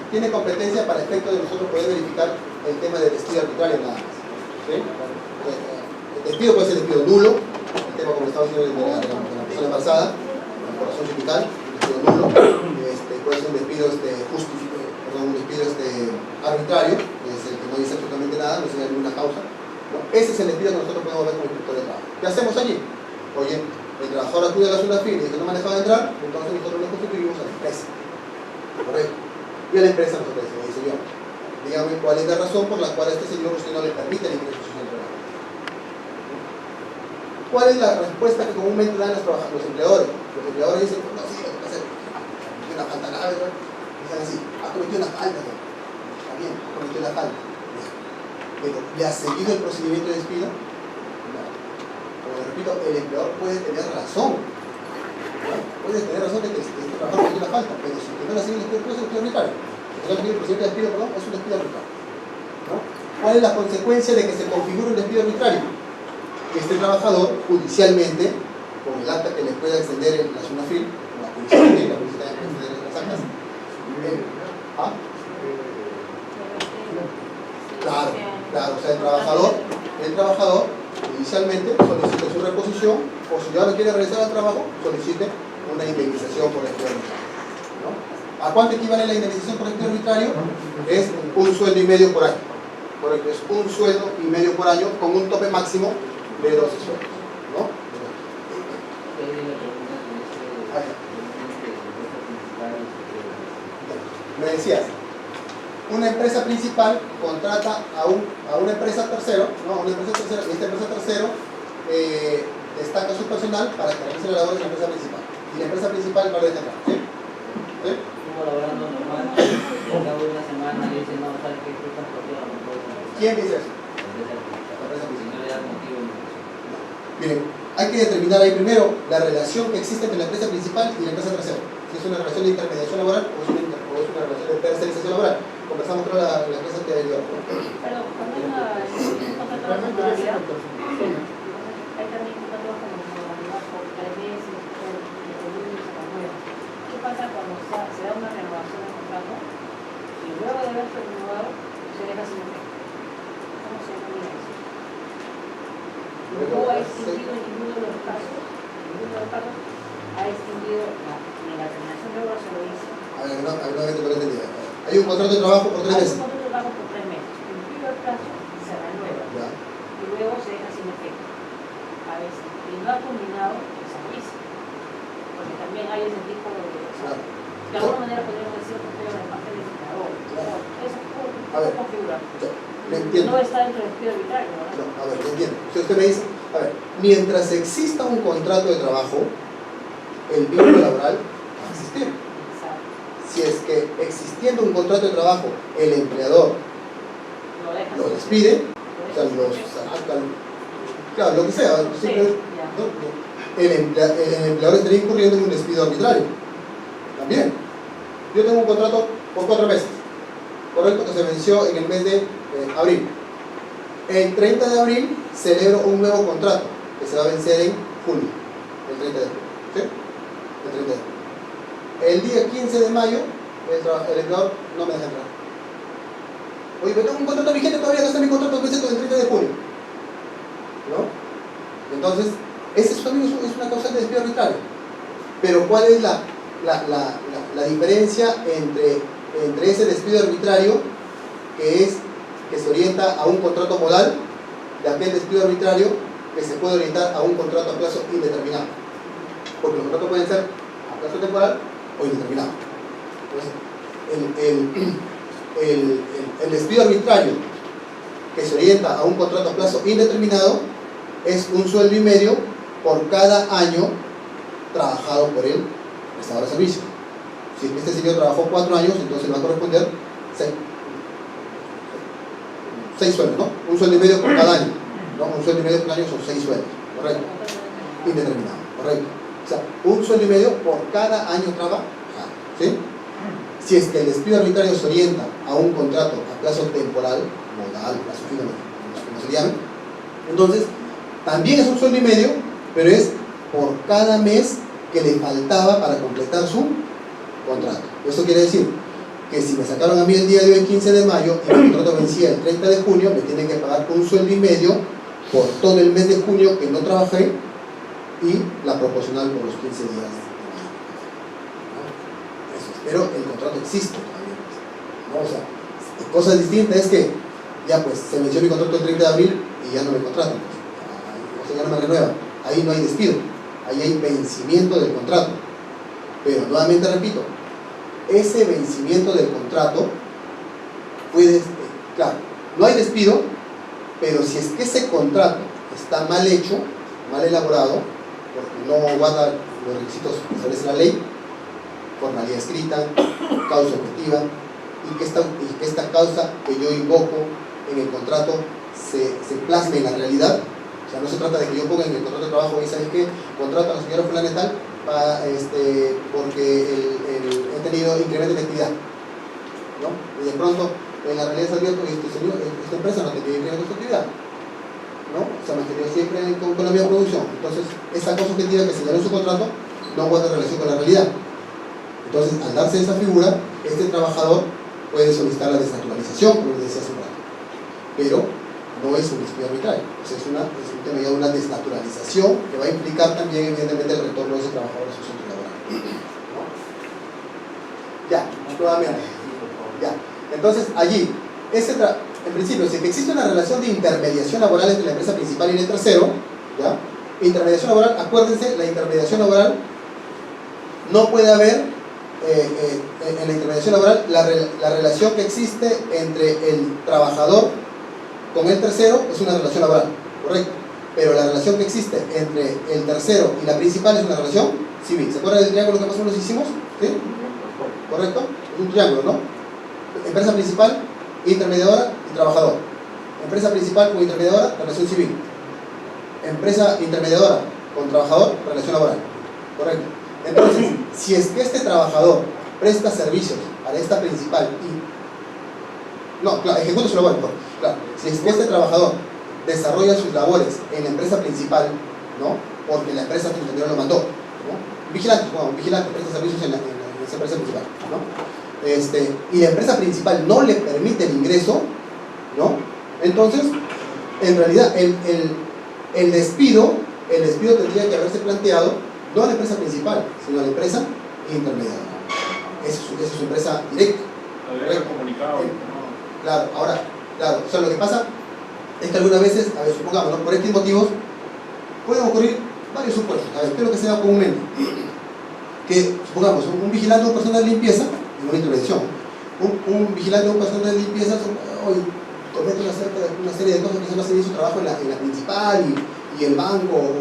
tiene competencia para efecto de nosotros poder verificar el tema del despido arbitrario nada más. ¿Sí? El despido puede ser despido nulo, el tema como estaba diciendo de la persona pasada, por razón sindical, un despido nulo, puede ser un despido arbitrario, que es el que no dice absolutamente nada, no tiene ninguna causa. ¿No? Ese es el despido que nosotros podemos ver como inspector de trabajo. ¿Qué hacemos allí? Oye, el trabajador acude a la SUNAFIL y dice que no me han dejado entrar, entonces nosotros nos constituimos a la empresa. ¿Correcto? Y a la empresa nos ofrece, me dice yo, dígame cuál es la razón por la cual a este señor usted no le permite el ingreso a su centro de trabajo. ¿Cuál es la respuesta que comúnmente dan los empleadores? Los empleadores dicen, no, sí, lo que pasa es que cometió una falta grave, ¿no? Dicen así, ha cometido una falta, ¿no? Está bien, ha cometido una falta. Pero, ¿le ha seguido el procedimiento de despido? No. Como repito, el empleador puede tener razón. ¿No? Puede tener razón de que este trabajador cometió una falta, pero si no le ha seguido el despido, puede ser un despido arbitrario. Si no le ha seguido el procedimiento de despido, perdón, es un despido arbitrario. ¿No? ¿Cuál es la consecuencia de que se configure un despido arbitrario? Que este trabajador, judicialmente, con el acta que le pueda extender la SUNAFIL, la policía también puede extender las actas. ¿Ah? Claro, o sea, el trabajador judicialmente solicite su reposición, o si ya no quiere regresar al trabajo, solicite una indemnización por despido arbitrario. ¿No? ¿A cuánto equivale la indemnización por despido arbitrario? Es un sueldo y medio por año. Correcto, es un sueldo y medio por año con un tope máximo de 12 sueldos. ¿No? Me decías, una empresa principal contrata a una empresa tercero, ¿no? Y esta empresa tercero destaca su personal para que realice la labor de la empresa principal. Y la empresa principal no le deja entrar, ¿sí? ¿Sí? Estuvo laborando normal, y al cabo de una semana le dice, no, ¿sabes qué? Tú estás partido, no puedes hacer. ¿Quién dice eso? La empresa principal no le da motivo. Miren, hay que determinar ahí primero la relación que existe entre la empresa principal y la empresa tercera. Si es una relación de intermediación laboral o es una relación de tercerización laboral. Conversamos con la empresa anterior. Pero cuando hay un contrato de temporalidad, hay también contratos como modalidad por 3 meses, por ¿qué pasa cuando se da una renovación del contrato y luego de haberse renovado se deja sin efecto? ¿Cómo se denomina eso? No ha extinguido en ninguno de los casos, ha extinguido ni la terminación de obra se lo dice. A ver, no entendí. Hay un contrato de trabajo por 3 meses. Hay un contrato de trabajo por 3 meses. Cumplido el plazo, se renueva. Ya. Y luego se deja sin efecto. A veces, y no ha culminado, se avisa. Porque también hay ese tipo de... Claro. De alguna manera podríamos decir que fue de parte del empleador. Claro. Eso A ver, configura. me entiendo. No está dentro del despido arbitrario, ¿verdad? No, a ver, me entiendo. Si usted me dice, a ver, mientras exista un contrato de trabajo, el vínculo laboral va a existir. Exacto. Si es que existiendo un contrato de trabajo, el empleador Lo dejas. lo despide, o sea, los sacan, claro, lo que sea, Sí, siempre, ya. ¿no? El empleador estaría incurriendo en un despido arbitrario. También. Yo tengo un contrato por 4 meses, correcto, que se venció en el mes de abril. El 30 de abril celebro un nuevo contrato que se va a vencer en julio, el 30 de abril. ¿Sí? El 30 de abril. El día 15 de mayo, el empleador no me deja entrar. Oye, pero tengo un contrato vigente todavía, que está mi contrato vence con el 30 de junio. ¿No? Entonces, ese también es una causa de despido arbitrario. Pero ¿cuál es la diferencia entre ese despido arbitrario que se orienta a un contrato modal de aquel despido arbitrario que se puede orientar a un contrato a plazo indeterminado? Porque los contratos pueden ser a plazo temporal o indeterminado. Entonces, el despido arbitrario que se orienta a un contrato a plazo indeterminado es un sueldo y medio por cada año trabajado por el prestador de servicio. Si este señor trabajó 4 años, entonces le va a corresponder 6 sueldos, ¿no? Un sueldo y medio por cada año, ¿no? Un sueldo y medio por año son 6 sueldos, ¿correcto? Indeterminado, ¿correcto? O sea, un sueldo y medio por cada año trabajado, ¿sí? Si es que el despido arbitrario se orienta a un contrato a plazo temporal, modal, plazo fijo, como se llame, entonces también es un sueldo y medio, pero es por cada mes que le faltaba para completar su contrato. Eso quiere decir que si me sacaron a mí el día de hoy, 15 de mayo, y mi contrato vencía el 30 de junio, me tienen que pagar un sueldo y medio por todo el mes de junio que no trabajé y la proporcional por los 15 días de mayo. Eso es. Pero el contrato existe todavía, ¿no? O sea, cosa distinta es que ya pues se venció mi contrato el 30 de abril y ya no me contratan, pues. O sea, ya no me renuevan. Ahí no hay despido, ahí hay vencimiento del contrato. Pero nuevamente repito, ese vencimiento del contrato puede, claro, no hay despido, pero si es que ese contrato está mal hecho, mal elaborado, porque no guarda los requisitos que establece la ley, formalidad escrita, causa objetiva, y que esta causa que yo invoco en el contrato se plasme en la realidad. O sea, no se trata de que yo ponga en el contrato de trabajo y ¿sabes qué? Contrato a la señora fulana y tal porque he tenido incremento de actividad, ¿no? Y de pronto en la realidad se advierte que esta empresa no ha tenido incremento de actividad, ¿no? Se ha mantenido siempre con la misma producción. Entonces, esa causa objetiva que señaló en su contrato no guarda relación con la realidad. Entonces, al darse esa figura, este trabajador puede solicitar la desnaturalización, como les decía hace un rato. Pero no es un despido arbitrario, o sea, es un tema ya de una desnaturalización que va a implicar también, evidentemente, el retorno de ese trabajador a su centro laboral. ¿No? Ya, nuevamente. Ya. Entonces, allí, en principio, si existe una relación de intermediación laboral entre la empresa principal y el tercero, ¿ya? Intermediación laboral, acuérdense, la intermediación laboral no puede haber en la intermediación laboral la relación que existe entre el trabajador con el tercero es una relación laboral, correcto, pero la relación que existe entre el tercero y la principal es una relación civil. ¿Se acuerdan del triángulo que más o menos hicimos? ¿Sí? ¿Correcto? Es un triángulo, ¿no? Empresa principal, intermediadora y trabajador. Empresa principal con intermediadora, relación civil. Empresa intermediadora con trabajador, relación laboral. Correcto. Entonces, si es que este trabajador presta servicios a esta principal y... No, claro, ejecuta su labor, claro. Si es que este trabajador desarrolla sus labores en la empresa principal, ¿no? Porque la empresa anterior lo mandó, ¿no? Un vigilante presta servicios en esa empresa principal, ¿no? Y la empresa principal no le permite el ingreso, ¿no? Entonces, en realidad, el despido tendría que haberse planteado no a la empresa principal, sino a la empresa intermediaria. Esa es su empresa directa. Comunicado. Claro, ahora, claro, o sea, lo que pasa es que algunas veces, a ver, supongamos, ¿no? Por X motivos, pueden ocurrir varios supuestos. A ver, ¿qué es lo que se da comúnmente? Que, supongamos, un vigilante o un personal de limpieza, en una intervención, un vigilante o un personal de limpieza hoy comete una serie de cosas que no hace bien su trabajo en la principal y el banco o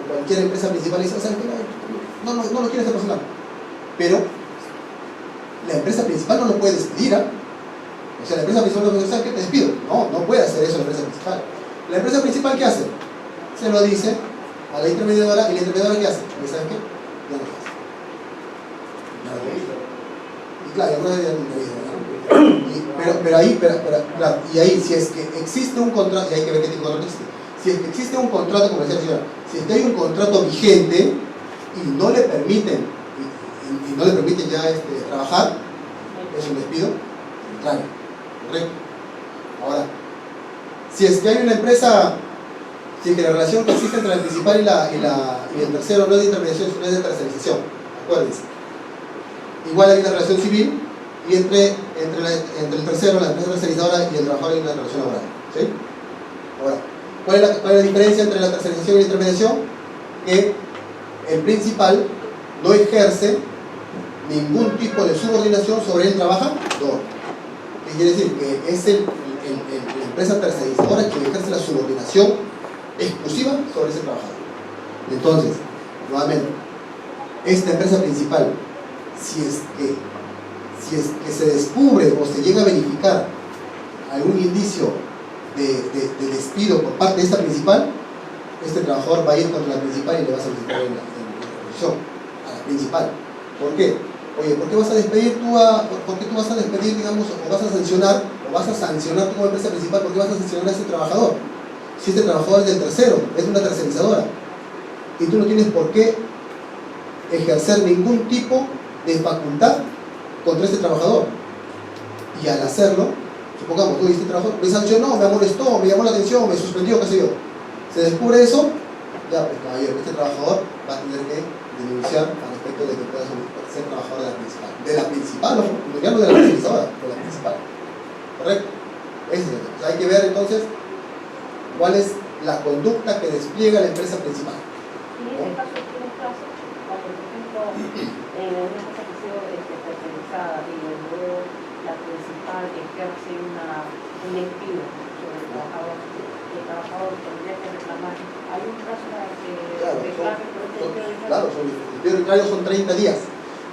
cualquier empresa principal y dice, ¿sabes qué? No lo quiere hacer personal. Pero la empresa principal no lo puede despedir, ¿ah? O sea, la empresa principal no puede decir, ¿sabes qué? Te despido. No puede hacer eso la empresa principal. La empresa principal, ¿qué hace? Se lo dice a la intermediadora, y la intermediadora, ¿qué hace? ¿Sabes qué? Ya no lo hace. Y claro, algunas veces ya no lo hizo, claro, y ahí, si es que existe un contrato, y hay que ver qué tipo de contrato existe. Si es que existe un contrato, como decía la señora, si es que hay un contrato vigente y no le permiten, y no le permiten ya trabajar, es un despido arbitrario, correcto. Ahora, si es que hay una empresa, si es que la relación que existe entre la principal y el tercero no es de intermediación, sino es de tercerización, acuérdense. Igual hay una relación civil y entre el tercero, la empresa tercerizadora, y el trabajador hay una relación laboral, ¿sí? Ahora, ¿cuál es la diferencia entre la tercerización y la intermediación? Que el principal no ejerce ningún tipo de subordinación sobre el trabajador. ¿Qué quiere decir? Que es la empresa tercerizadora quien ejerce la subordinación exclusiva sobre ese trabajador. Entonces, nuevamente, esta empresa principal, si es que se descubre o se llega a verificar algún indicio de despido por parte de esta principal, este trabajador va a ir contra la principal y le va a solicitar la reposición a la principal. ¿Por qué? Oye, ¿por qué vas a despedir por qué tú vas a despedir, digamos, o vas a sancionar tú como empresa principal? ¿Por qué vas a sancionar a este trabajador? Si este trabajador es del tercero, es una tercerizadora, y tú no tienes por qué ejercer ningún tipo de facultad contra este trabajador. Y al hacerlo, supongamos, tú este trabajador me sancionó, me amonestó, me llamó la atención, me suspendió, qué sé yo. Se descubre eso, ya pues caballero, este trabajador va a tener que denunciar al respecto de que pueda ser trabajador de la principal. De la principal, no, ya no de la tercerizadora, de la principal. ¿Correcto? Ese es el tema. O sea, hay que ver entonces cuál es la conducta que despliega la empresa principal. Y en este caso tiene caso, cuando por ejemplo en una empresa que ha sido tercerizada y luego la principal ejerce un despido sobre el trabajador, y el trabajador tendría que reclamar. Hay un caso que reclame por este despido. Claro, el despido arbitrario son 30 días.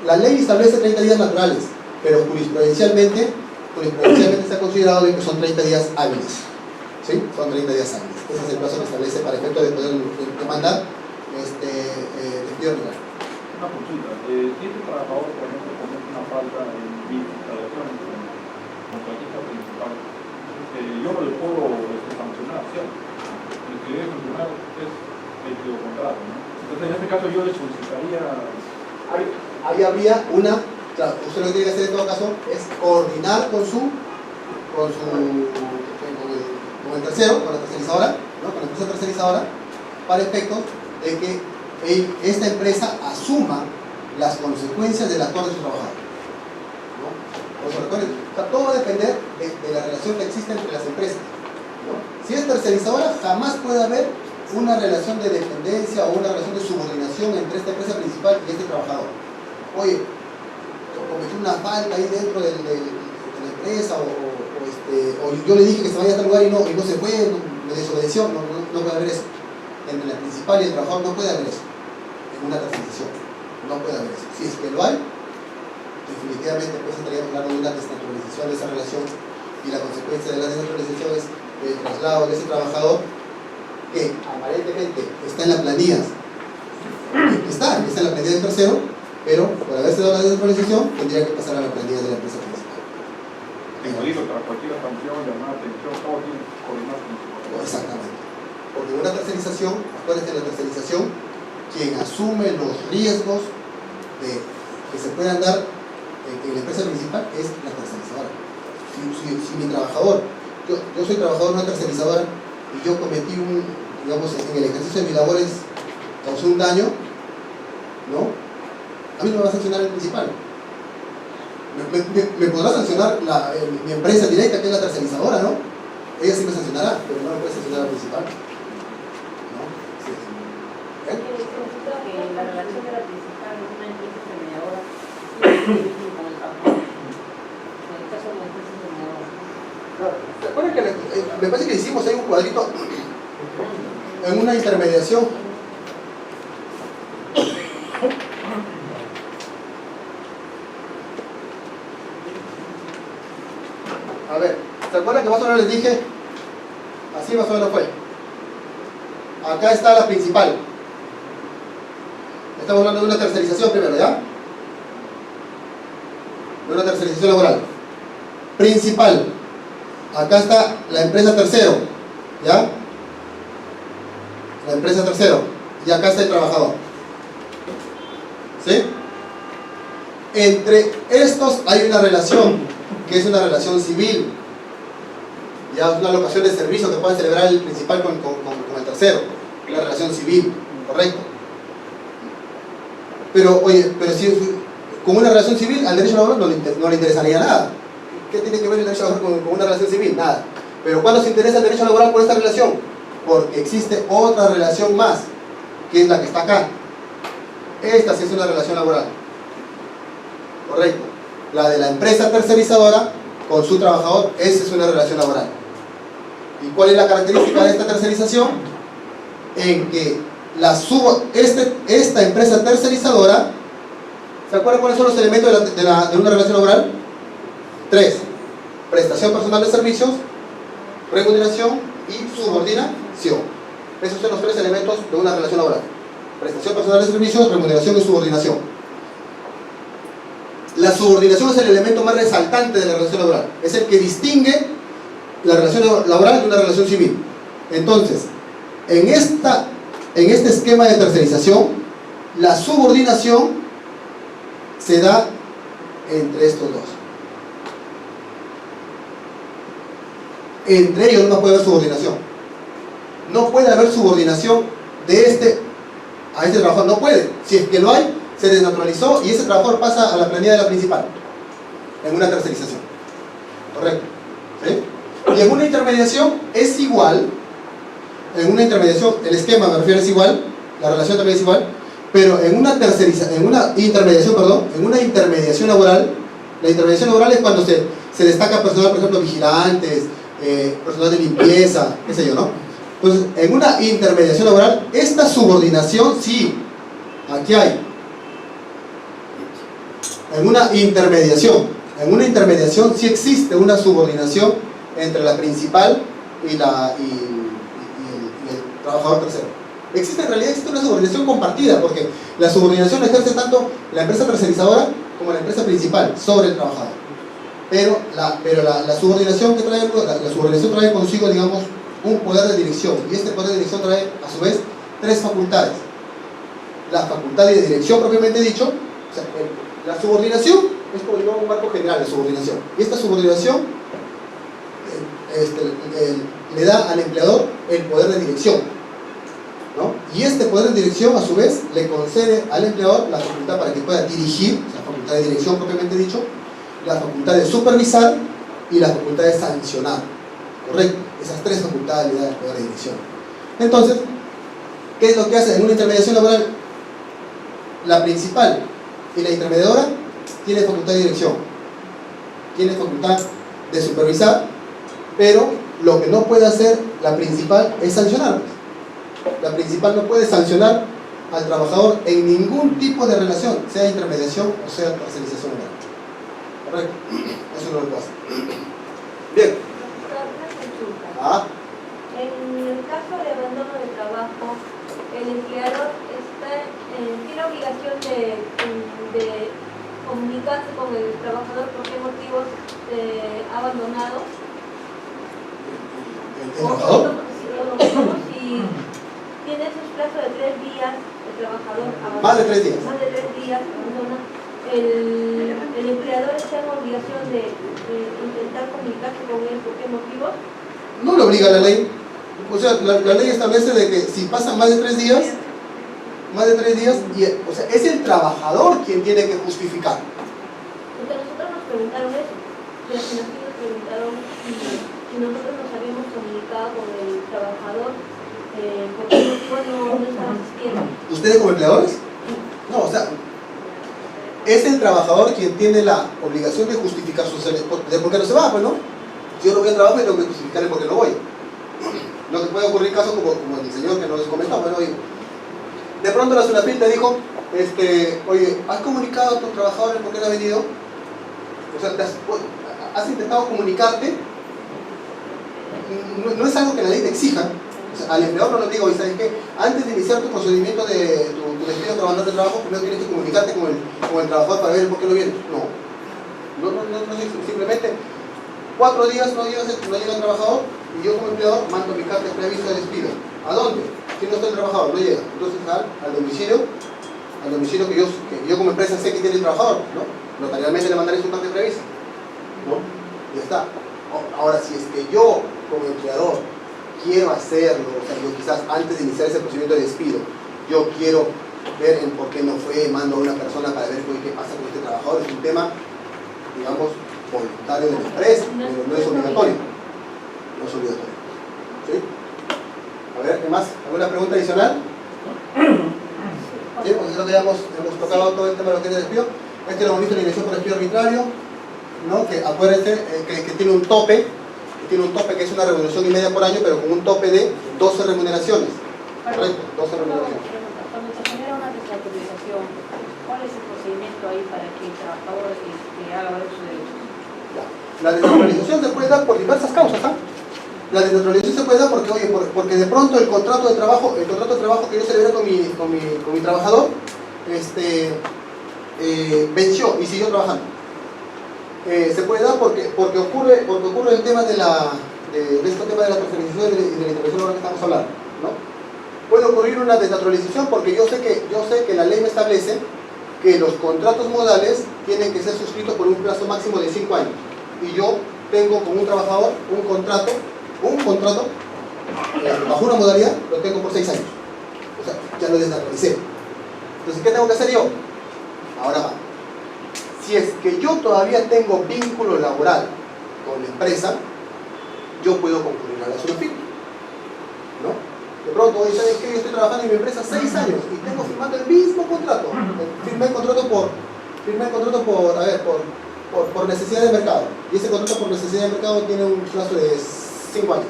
La ley establece 30 días naturales, pero jurisprudencialmente se ha considerado que son 30 días hábiles. ¿Sí? Son 30 días hábiles. Ese es el plazo que establece para efecto de poder demandar despido arbitrario. Una consulta. Si este trabajador, por ejemplo, comete una falta en mi instalación contra la quinta principal, yo no le puedo sancionar, ¿cierto? El que debe sancionar es el que lo contrata, ¿no? Entonces, en este caso, yo le solicitaría. Ahí habría una, claro, usted lo que tiene que hacer en todo caso es coordinar con el tercero, con la tercerizadora, ¿no? Con la empresa tercerizadora, para efectos de que esta empresa asuma las consecuencias del actuar de su trabajador, ¿no? O sea, todo va a depender de la relación que existe entre las empresas, ¿no? Si es tercerizadora, jamás puede haber una relación de dependencia o una relación de subordinación entre esta empresa principal y este trabajador. Oye, cometió una falta ahí dentro de la empresa o yo le dije que se vaya a este lugar y no se fue, me desobedeció, no puede haber eso. Entre la principal y el trabajador no puede haber eso. En una tercerización no puede haber eso. Si es que lo hay, definitivamente pues estaríamos hablando de una desnaturalización de esa relación, y la consecuencia de la desnaturalización es el traslado de ese trabajador que aparentemente está en la planilla, está en la planilla del tercero, pero por haberse dado la desnaturalización tendría que pasar a la planilla de la empresa principal. Como digo, tras cualquier sanción, llamada atención, todo tiene que coordinar con su. Exactamente. Porque una tercerización, acuérdense de la tercerización, quien asume los riesgos que se puedan dar en la empresa principal es la tercerizadora. Si mi trabajador, yo soy trabajador de una tercerizadora y yo cometí digamos, en el ejercicio de mis labores causé un daño, ¿no? A mí no me va a sancionar el principal. Me podrá sancionar mi empresa directa, que es la tercerizadora, ¿no? Ella sí me sancionará, pero no me puede sancionar al principal. ¿No? Sí. Significa que la relación de la principal es una empresa intermediadora con el trabajador. En el caso de la empresa intermediadora. ¿Se acuerdan que me parece que hicimos ahí un cuadrito en una intermediación? A ver, ¿se acuerdan que más o menos les dije? Así más o menos fue. Acá está la principal. Estamos hablando de una tercerización primero, ¿ya? De una tercerización laboral. Principal. Acá está la empresa tercero, ¿ya? La empresa tercero. Y acá está el trabajador. ¿Sí? Entre estos hay una relación, que es una relación civil. Ya es una locación de servicio que puede celebrar el principal con el tercero. Una relación civil, correcto. Pero, oye, pero si con una relación civil al derecho laboral no le interesaría nada. ¿Qué tiene que ver el derecho laboral con una relación civil? Nada. Pero ¿cuándo se interesa el derecho laboral por esta relación? Porque existe otra relación más, que es la que está acá. Esta sí es una relación laboral. Correcto. La de la empresa tercerizadora con su trabajador, esa es una relación laboral. ¿Y cuál es la característica de esta tercerización? En que esta empresa tercerizadora, ¿se acuerdan cuáles son los elementos de una relación laboral? 3. Prestación personal de servicios, remuneración y subordinación. Esos son los 3 elementos de una relación laboral. Prestación personal de servicios, remuneración y subordinación. La subordinación es el elemento más resaltante de la relación laboral. Es el que distingue la relación laboral de una relación civil. Entonces, en este esquema de tercerización, la subordinación se da entre estos dos. Entre ellos no puede haber subordinación. No puede haber subordinación de a este trabajador. No puede. Si es que lo hay, se desnaturalizó y ese trabajador pasa a la planilla de la principal en una tercerización. ¿Correcto? ¿Sí? Y en una intermediación es igual. En una intermediación, el esquema me refiero es igual, la relación también es igual, pero en una intermediación laboral, la intermediación laboral es cuando se destaca personal, por ejemplo, vigilantes, personal de limpieza, qué sé yo, ¿no? Entonces, en una intermediación laboral, esta subordinación sí, aquí hay. En una intermediación sí existe una subordinación entre la principal y el trabajador tercero. En realidad existe una subordinación compartida, porque la subordinación la ejerce tanto la empresa tercerizadora como la empresa principal sobre el trabajador. Pero la subordinación que trae, la subordinación trae consigo, digamos, un poder de dirección, y este poder de dirección trae a su vez 3 facultades. La facultad de dirección propiamente dicho, o sea, la subordinación es como digamos un marco general de subordinación, y esta subordinación le da al empleador el poder de dirección, ¿no? Y este poder de dirección a su vez le concede al empleador la facultad para que pueda dirigir, o sea, facultad de dirección propiamente dicho, la facultad de supervisar y la facultad de sancionar. ¿Correcto? Esas 3 facultades le dan el poder de dirección. Entonces, ¿qué es lo que hace en una intermediación laboral? La principal y la intermediadora tienen facultad de dirección, tienen facultad de supervisar, pero lo que no puede hacer la principal es sancionar. La principal no puede sancionar al trabajador en ningún tipo de relación, sea intermediación o sea tercerización laboral. ¿Correcto? Eso no lo puede hacer. Bien. En el caso de abandono de trabajo, el empleador tiene obligación de comunicarse con el trabajador por qué motivos ha abandonado. ¿El trabajador? Si tiene esos plazos de 3 días, el trabajador abandona. Más de 3 días. Más de 3 días abandona. El empleador está en obligación de intentar comunicarse con él por qué motivos. No lo obliga la ley. O sea, la ley establece de que si pasan más de 3 días, o sea, es el trabajador quien tiene que justificar. Porque nosotros nos preguntaron eso. Los financieros nos preguntaron si nosotros nos habíamos comunicado con el trabajador por qué motivo no estaba asistiendo. ¿Ustedes como empleadores? No, o sea, es el trabajador quien tiene la obligación de justificar su por qué no se va, pues, ¿no? Si yo no voy al trabajo, yo tengo que justificar el por qué no voy. Lo que puede ocurrir casos como el señor que nos comentó, bueno, oye, de pronto la SUNAFIL te dijo, oye, ¿has comunicado a tus trabajadores por qué no has venido? O sea, has intentado comunicarte. No es algo que la ley te exija. O sea, al empleador no le digo, ¿sabes qué? Antes de iniciar tu procedimiento de tu despido por abandono de trabajo, primero tienes que comunicarte con el trabajador para ver por qué no viene. No, simplemente 4 días no llega el trabajador y yo como empleador mando mi carta de preaviso de despido. ¿A dónde? Si no está el trabajador, no llega. Entonces al domicilio que yo como empresa sé que tiene el trabajador, ¿no? Notarialmente le mandaré su carta de preaviso, ¿no? Y ya está. Ahora, si es que yo como empleador quiero hacerlo, o sea, yo quizás antes de iniciar ese procedimiento de despido, yo quiero ver en por qué no fue, mando a una persona para ver qué pasa con este trabajador, es un tema, digamos, voluntario de la empresa, pero no es obligatorio. No es obligatorio. ¿Sí? A ver, ¿qué más? ¿Alguna pregunta adicional? Sí, pues creo que ya hemos tocado todo el tema de lo que es el despido. Este lo hemos visto en la dirección por despido arbitrario, ¿no? Que acuérdense que tiene un tope. Tiene un tope que es una remuneración y media por año, pero con un tope de 12 remuneraciones. ¿Correcto? 12 remuneraciones. Cuando se genera una desautorización, ¿cuál es el procedimiento ahí para que el trabajador haga valer sus derechos? La desnaturalización se puede dar por diversas causas. La desnaturalización se puede dar porque, oye, porque de pronto el contrato de trabajo que yo celebré con mi trabajador venció y siguió trabajando. Se puede dar porque ocurre el tema de este tema de la transferenciación y de la intervención laboral que estamos hablando, ¿no? Puede ocurrir una desnaturalización porque yo sé que la ley me establece que los contratos modales tienen que ser suscritos por un plazo máximo de 5 años. Y yo tengo con un trabajador un contrato bajo una modalidad, lo tengo por 6 años. O sea, ya lo desnaturalicé. Entonces, ¿qué tengo que hacer yo? Ahora va. Si es que yo todavía tengo vínculo laboral con la empresa, yo puedo concurrir a la SUNAFIL, ¿no? De pronto, oye, ¿sabes qué? Yo estoy trabajando en mi empresa 6 años y tengo firmando el mismo contrato. Firmé el contrato por necesidad de mercado. Y ese contrato por necesidad de mercado tiene un plazo de 5 años.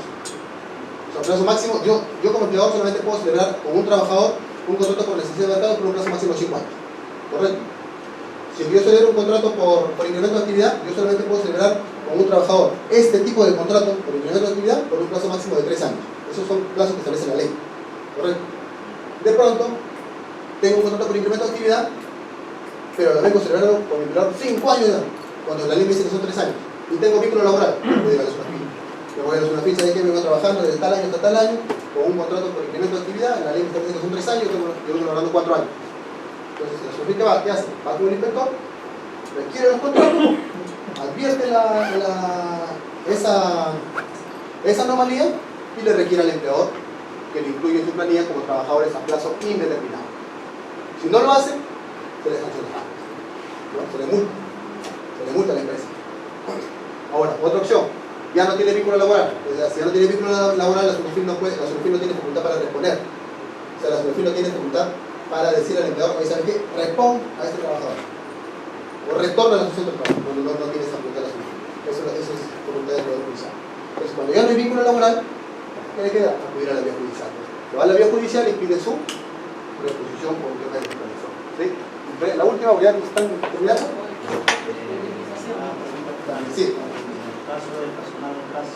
O sea, plazo máximo, yo como empleador solamente puedo celebrar con un trabajador un contrato por necesidad de mercado por un plazo máximo de 5 años. ¿Correcto? Si yo celebro un contrato por incremento de actividad, yo solamente puedo celebrar con un trabajador este tipo de contrato por incremento de actividad por un plazo máximo de 3 años. Esos son plazos que establece la ley. ¿Correcto? De pronto, tengo un contrato por incremento de actividad, pero lo vengo celebrando con mi empleador 5 años ya, cuando la ley me dice que son 3 años. Y tengo vínculo laboral, voy a ir a la SUNAFIL. Me voy a la SUNAFIL, ¿sabes qué? Me voy trabajando desde tal año hasta tal año, con un contrato por incremento de actividad, la ley me establece que son 3 años, yo vengo laborando 4 años. Entonces, la SUNAFIL ¿qué hace? Va con el inspector, requiere los contratos, advierte esa anomalía y le requiere al empleador que lo incluya en su planilla como trabajadores a plazo indeterminado. Si no lo hace, se le sanciona, ¿no? Se le multa a la empresa. Ahora, otra opción, ya no tiene vínculo laboral. Si ya no tiene vínculo laboral, la SUNAFIL no tiene facultad para responder. O sea, la SUNAFIL no tiene facultad para decir al empleador, ¿sabes qué? Responde a este trabajador. O retorna a la asociación del trabajo. No tiene esa facultad la SUNAFIL. Eso es facultad del Poder Judicial. Entonces, cuando ya no hay vínculo laboral, ¿qué le queda? Acudir a la vía judicial. Se va a la vía judicial y pide su reposición por un tema de desplazamiento. ¿Sí? La última, ya están terminando. Sí. En el caso del personal en casa,